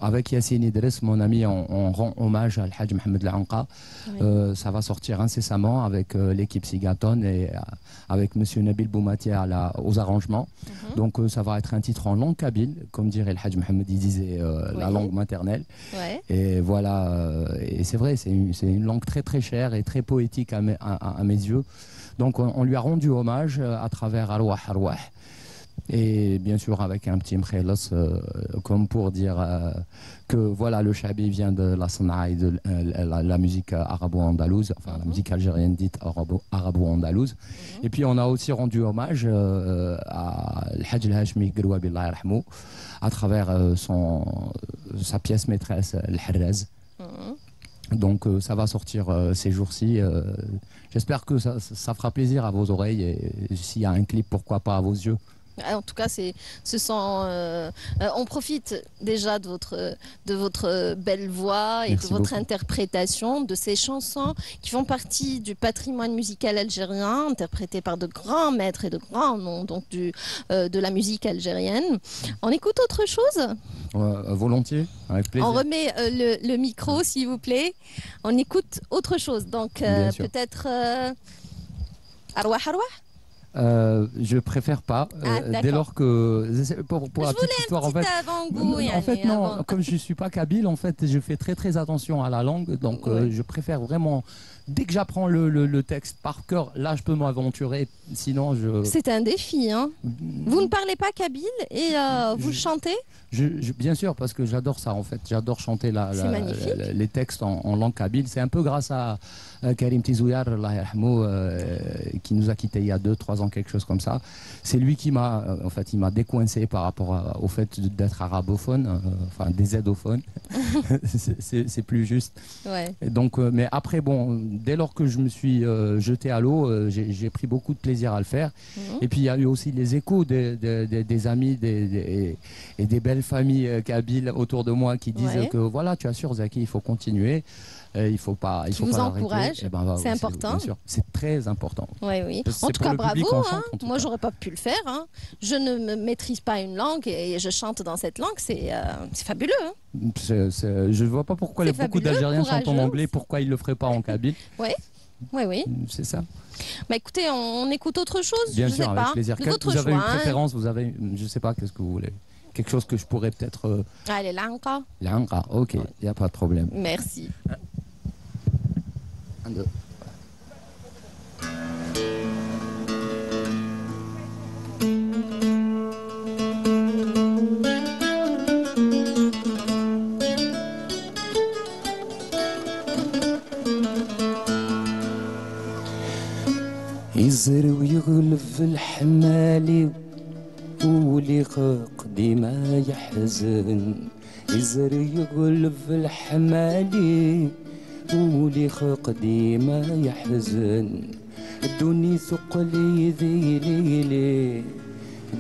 Avec Yassine Idriss, mon ami, on rend hommage à Al-Hajj Mohamed Al-Anqa. Oui. Ça va sortir incessamment avec l'équipe Sigaton et avec Monsieur Nabil Boumati aux arrangements. Donc ça va être un titre en langue kabyle, comme dirait Al-Hajj Mohamed, il disait la langue maternelle. Ouais. Et voilà, et c'est vrai, c'est une langue très très chère et très poétique à mes yeux. Donc on lui a rendu hommage à travers Arwah Arwah. Et bien sûr avec un petit mkhélas, comme pour dire que voilà, le chabi vient de la Sanaï, de la musique arabo-andalouse, enfin la musique algérienne dite arabo-andalouse. Et puis on a aussi rendu hommage à Al-Hajj al-Hashmi Grouabi Allah yarhamou à travers sa pièce maîtresse Al-Harraz. Donc ça va sortir ces jours-ci. J'espère que ça fera plaisir à vos oreilles et s'il y a un clip, pourquoi pas à vos yeux. En tout cas, on profite déjà de votre belle voix et Merci de votre beaucoup. interprétation de ces chansons qui font partie du patrimoine musical algérien, interprétées par de grands maîtres et de grands noms donc de la musique algérienne. On écoute autre chose? Volontiers, avec plaisir. On remet le micro, s'il vous plaît. On écoute autre chose. Donc Bien sûr. peut-être Arwah Arwah? Je préfère pas, d'accord. dès lors que pour la Je petite voulais histoire, un en fait, petit avant-goût, en fait non, avant. comme je suis pas kabyle, en fait, je fais très attention à la langue, donc je préfère vraiment. Dès que j'apprends le texte par cœur, là je peux m'aventurer, sinon je... C'est un défi, hein. Vous ne parlez pas kabyle et vous chantez? Bien sûr, parce que j'adore ça en fait, j'adore chanter les textes en langue kabyle. C'est un peu grâce à Karim Tizouyar, Allah yarhamou, qui nous a quittés il y a 2-3 ans, quelque chose comme ça. C'est lui qui m'a il m'a décoincé par rapport au fait d'être arabophone, enfin des zédophones. c'est plus juste. Ouais. Et donc, mais après, bon, dès lors que je me suis jeté à l'eau, j'ai pris beaucoup de plaisir à le faire. Et puis il y a eu aussi les échos des amis et des belles familles kabyles autour de moi qui disent que voilà, tu assures Zaki, il faut continuer. Il faut pas vous encourage, eh ben, c'est important. Bien sûr, c'est très important. Oui. C'est En tout cas, bravo. chante, Moi, j'aurais pas pu le faire. Hein. Je ne maîtrise pas une langue et je chante dans cette langue. C'est fabuleux. Hein. Je vois pas pourquoi beaucoup d'Algériens chantent en anglais. Pourquoi ils le feraient pas en kabyle? Oui. C'est ça. Bah écoutez, on écoute autre chose. Bien je sûr, sais avec pas. plaisir. Vous avez une préférence? Vous avez, je sais pas, qu'est-ce que vous voulez? Quelque chose que je pourrais peut-être. Allez, l'anka. L'anka, ok, il n'y a pas de problème. Merci. 1, 2. يزري ويغلف الحمالي ولي قدي ما يحزن يزري يغلف الحمالي ولي قدي ما يحزن الدني ثقلي ذي ليلي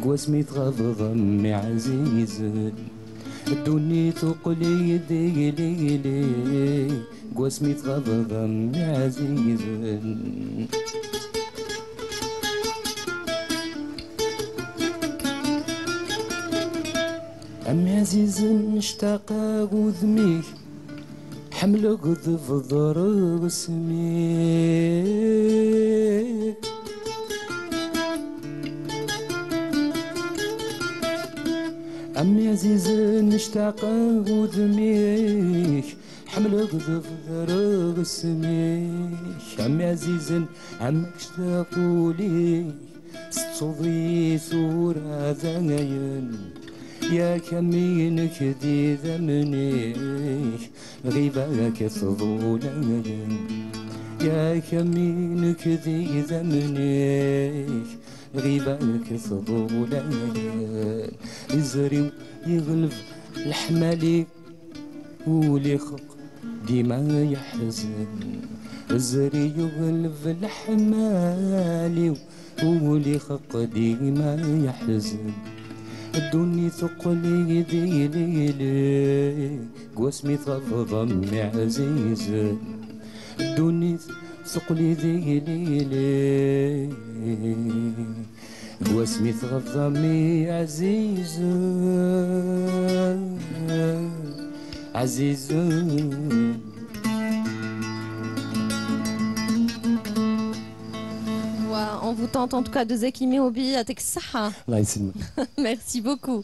قواسمي تغض ضمي عزيز الدني ثقلي ذي ليلي قواسمي تغض ضمي عزيز أم عزيز نشتاق وذميك حمل قذف ضرب اسميك أم عزيز نشتاق وذميك حمل قذف ضرب اسميك أم عزيز عمك اشتاقوا ليك صدي ثورة ذاين يا كمينك ذي ذمنيك غيبك فضولين يا كمينك ذي ذمنيك غيبك فضولين يزري يغلب الحمالي ولي خق ديما يحزن يزري يغلب الحمالي ولي خق ديما يحزن الدنيا ثقلي ذي ليلي قواسمي ضمي عزيز الدنيا ثقلي ذي ليلي قواسمي ضمي عزيز عزيز On vous tente en tout cas de Zeki Meobi à Texaha. Merci beaucoup.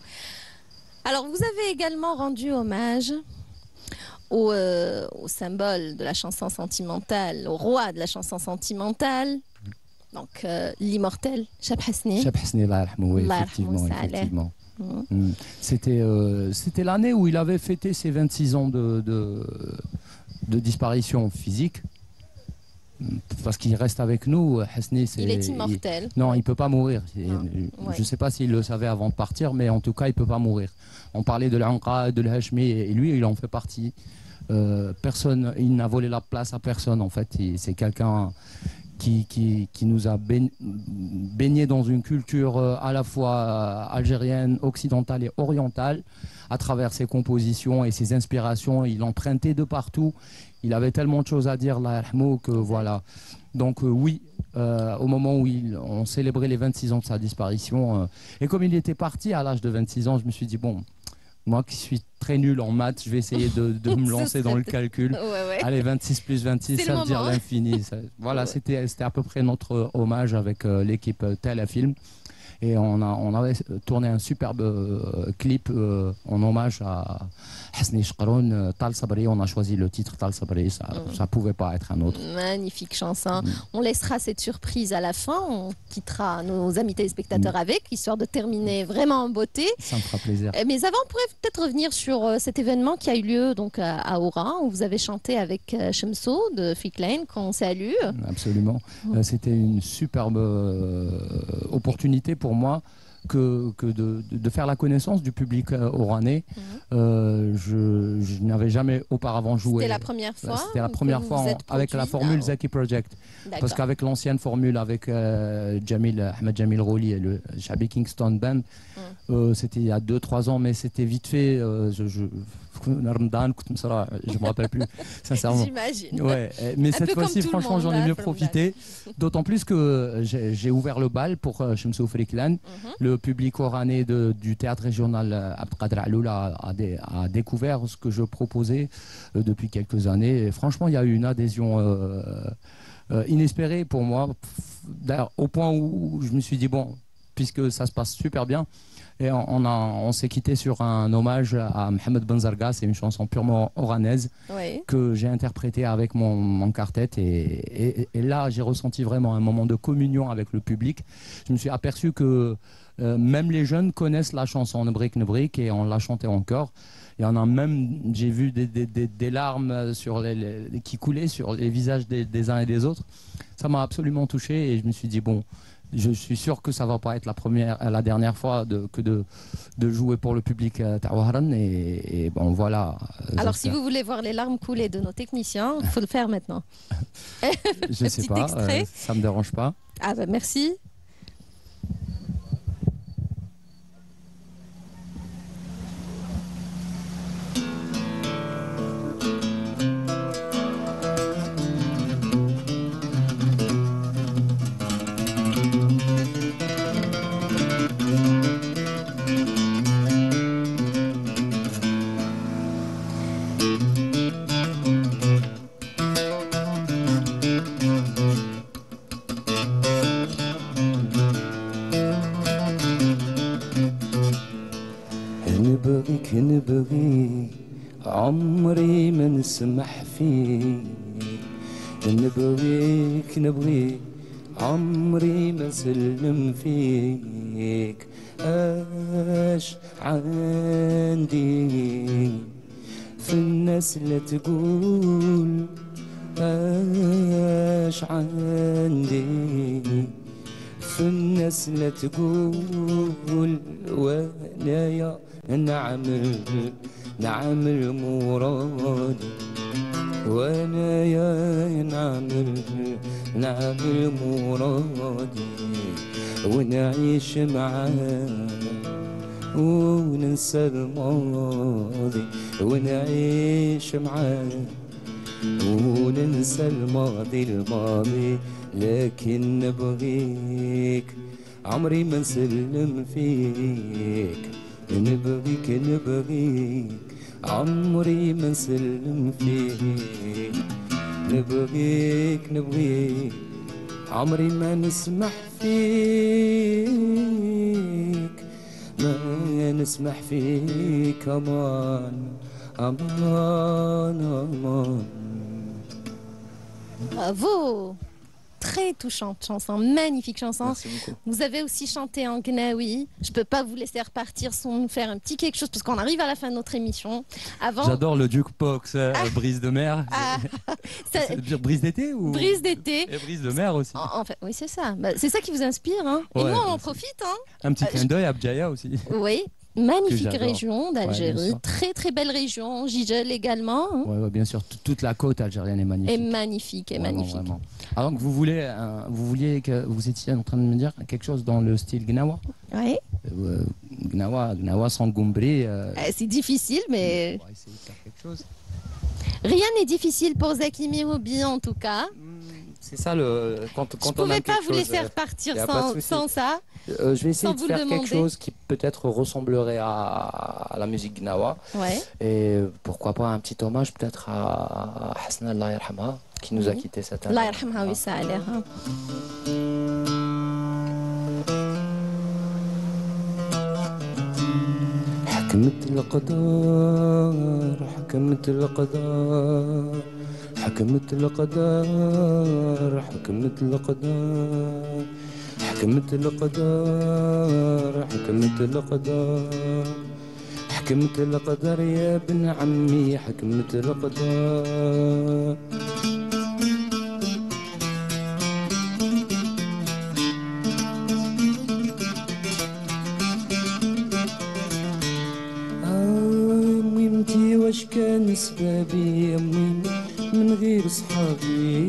Alors, vous avez également rendu hommage au symbole de la chanson sentimentale, au roi de la chanson sentimentale, Donc, l'immortel, Cheb Hasni. Cheb Hasni, oui, effectivement. C'était l'année où il avait fêté ses 26 ans de disparition physique. Parce qu'il reste avec nous, Hasni, il est immortel. Non, il ne peut pas mourir. Je ne sais pas s'il le savait avant de partir, mais en tout cas, il ne peut pas mourir. On parlait de l'Anqa, de l'Hashmi, et lui, il en fait partie. Personne, il n'a volé la place à personne, en fait. C'est quelqu'un qui nous a baigné dans une culture à la fois algérienne, occidentale et orientale, à travers ses compositions et ses inspirations. Il empruntait de partout. Il avait tellement de choses à dire, là, que voilà. Donc oui, au moment où on célébrait les 26 ans de sa disparition, et comme il était parti à l'âge de 26 ans, je me suis dit, bon, moi qui suis très nul en maths, je vais essayer de me lancer dans le calcul. Allez, 26 plus 26, ça veut dire l'infini. Voilà, c'était à peu près notre hommage avec l'équipe Telefilm. Et on avait tourné un superbe clip en hommage à Hasni Chqaroun, Tal Sabri. On a choisi le titre Tal Sabri, ça ne pouvait pas être un autre. Magnifique chanson. On laissera cette surprise à la fin, on quittera nos amis téléspectateurs avec, histoire de terminer vraiment en beauté. Ça me fera plaisir. Mais avant, on pourrait peut-être revenir sur cet événement qui a eu lieu donc, à Oran, où vous avez chanté avec Shamso de Fiklane, qu'on salue. Absolument. C'était une superbe opportunité pour moi que de faire la connaissance du public oranais. Je n'avais jamais auparavant joué. C'était la première fois. C'était la première fois avec la formule Zaki Project. Parce qu'avec l'ancienne formule avec Ahmed Jamil Rouli et le Shabi Kingston Band, c'était il y a 2-3 ans, mais c'était vite fait. Je me rappelle plus, sincèrement. J'imagine. Ouais, mais cette fois-ci, franchement, j'en ai mieux profité. D'autant plus que j'ai ouvert le bal pour Shamsou Friklan. Le public oranais du théâtre régional Abdelkader Aloul a découvert ce que je proposais depuis quelques années. Et franchement, il y a eu une adhésion inespérée pour moi. D'ailleurs, au point où je me suis dit, bon, puisque ça se passe super bien, et on s'est quitté sur un hommage à Mohamed Benzarga. C'est une chanson purement oranaise que j'ai interprétée avec mon quartet. Et là, j'ai ressenti vraiment un moment de communion avec le public. Je me suis aperçu que même les jeunes connaissent la chanson Nebrik Nebrik et on l'a chantée encore. Il y en a même, j'ai vu des larmes qui coulaient sur les visages des uns et des autres. Ça m'a absolument touché et je me suis dit, bon, je suis sûr que ça ne va pas être la dernière fois que de jouer pour le public Tawaharan et bon voilà. Alors si vous voulez voir les larmes couler de nos techniciens, il faut le faire maintenant. Je ne sais pas, ça ne me dérange pas. Ah bah merci. نبغي عمري ما نسمح فيك نبغيك عمري ما نسلم فيك اش عندي في الناس لا تقول اش عندي في الناس لا تقول وانا نعمل مرادي وانا يا نعمل مرادي ونعيش معاه وننسى الماضي ونعيش معاه وننسى الماضي لكن نبغيك عمري ما نسلم فيك نبغيك عمري ما نسلم فيك نبغيك عمري ما نسمح فيك ما نسمح فيك أمان Bravo. très touchante chanson, magnifique chanson. Merci beaucoup. Vous avez aussi chanté en gnawi. Je peux pas vous laisser repartir sans nous faire un petit quelque chose parce qu'on arrive à la fin de notre émission. Avant. J'adore le jukebox, brise de mer. Ça veut dire brise d'été ou brise d'été. Et brise de mer aussi. En fait, oui, c'est ça. Bah, c'est ça qui vous inspire. Hein. Et Ouais, nous, on en profite. Hein. Un petit clin d'œil à Abjaya aussi. Oui. Magnifique j'adore. région d'Algérie, Ouais, très très belle région, Jijel également. Hein. Ouais, bien sûr, toute la côte algérienne est magnifique. Et magnifique, et Vraiment, magnifique. vraiment. Alors que vous vouliez que vous étiez en train de me dire quelque chose dans le style Gnawa. Oui. Gnawa sans Goumbri. C'est difficile, mais On va essayer de faire quelque chose. rien n'est difficile pour Zaki Miroubi en tout cas. C'est ça le quand Je on pouvais a pas quelque vous laisser chose, repartir y a pas de souci. sans ça. Je vais essayer sans de vous faire le quelque demander. chose qui peut-être ressemblerait à la musique Gnawa. Ouais. Et pourquoi pas un petit hommage peut-être à Hasna Allah yarhamha qui nous a quittés cette année. Allah yarhamha, oui, ça a l'air. Hein. حكمت القدر حكمت القدر حكمت القدر حكمت القدر حكمت القدر حكمت القدر حكمت القدر يا ابن عمي حكمت القدر واش كان سبابي يا امي من غير صحابي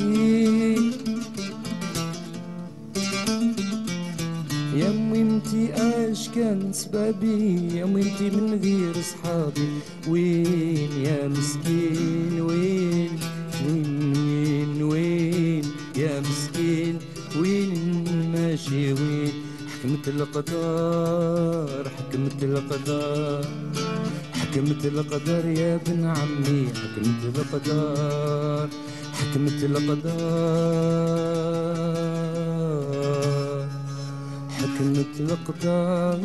يا امي انتي اش كان سبابي يا امي انتي من غير صحابي وين يا مسكين وين وين وين وين يا مسكين وين ماشي وين حكمت القدر حكمت القدر حكمت القدر يا ابن عمي حكمت القدر حكمت القدر حكمت القدر.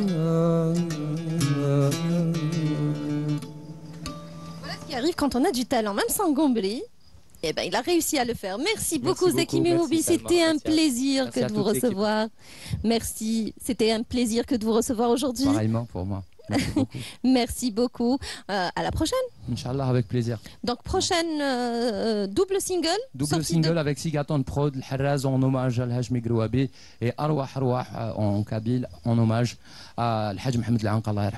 Voilà ce qui arrive quand on a du talent, même sans Gombri. Eh ben, il a réussi à le faire. Merci beaucoup, Zaki Miroubi. C'était un plaisir que de vous recevoir. Merci. C'était un plaisir que de vous recevoir aujourd'hui. Pareillement pour moi. Merci beaucoup. Merci beaucoup. À la prochaine. Inch'Allah, avec plaisir. Donc, prochaine double single. Double single avec Sigaton Prod, le Harraz en hommage à Al-Hajj Grouabi et Arwah Arwah en kabyle en hommage à Al-Hajj Mohamed Al-Anq, Allah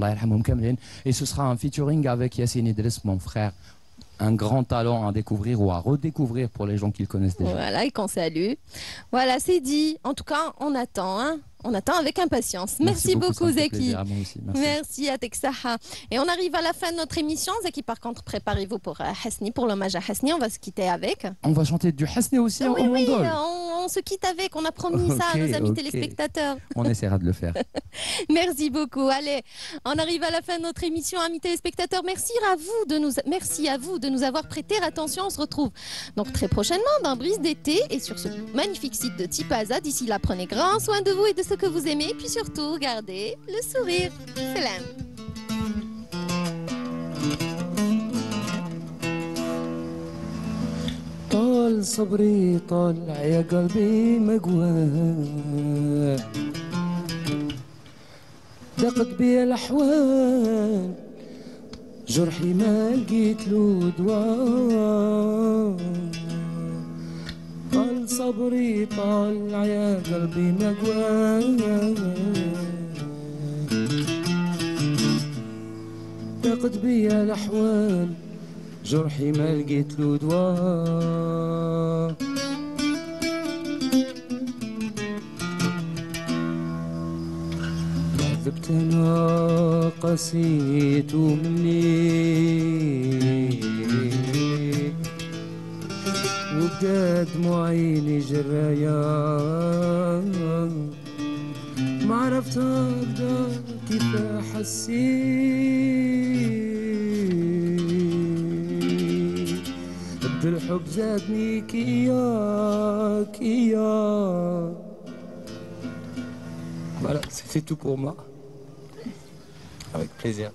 yarhamhum kamlin. Et ce sera un featuring avec Yassine Idriss, mon frère. Un grand talent à découvrir ou à redécouvrir pour les gens qui le connaissent déjà. Voilà, et qu'on salue. Voilà, c'est dit. En tout cas, on attend, hein. On attend avec impatience. Merci beaucoup, Zaki. Merci à Texaha. Et on arrive à la fin de notre émission. Zaki, par contre, préparez-vous pour Hasni, pour l'hommage à Hasni. On va se quitter avec. On va chanter du Hasni aussi oui, au oui, Mondol. On se quitte avec. On a promis ça à nos amis téléspectateurs. On essaiera de le faire. Merci beaucoup. Allez, on arrive à la fin de notre émission, amis téléspectateurs. Merci à vous de nous avoir prêté attention. On se retrouve donc très prochainement dans Brise d'été et sur ce magnifique site de Tipaza. D'ici là, prenez grand soin de vous et de ce que vous aimez. Et puis surtout, gardez le sourire. Salam. طال صبري طالع يا قلبي مقوى ضاقت بي الأحوال جرحي ما لقيت له دواء طال صبري طالع يا قلبي مقوى ضاقت بي الأحوال جرحي ما لقيت له دواء عذبت انا قسيت مني وبدا دموع عيني جرايا ما عرفت ابدا كيف حسيت الحب زادني كياك Voilà, c'était tout pour moi. Avec plaisir.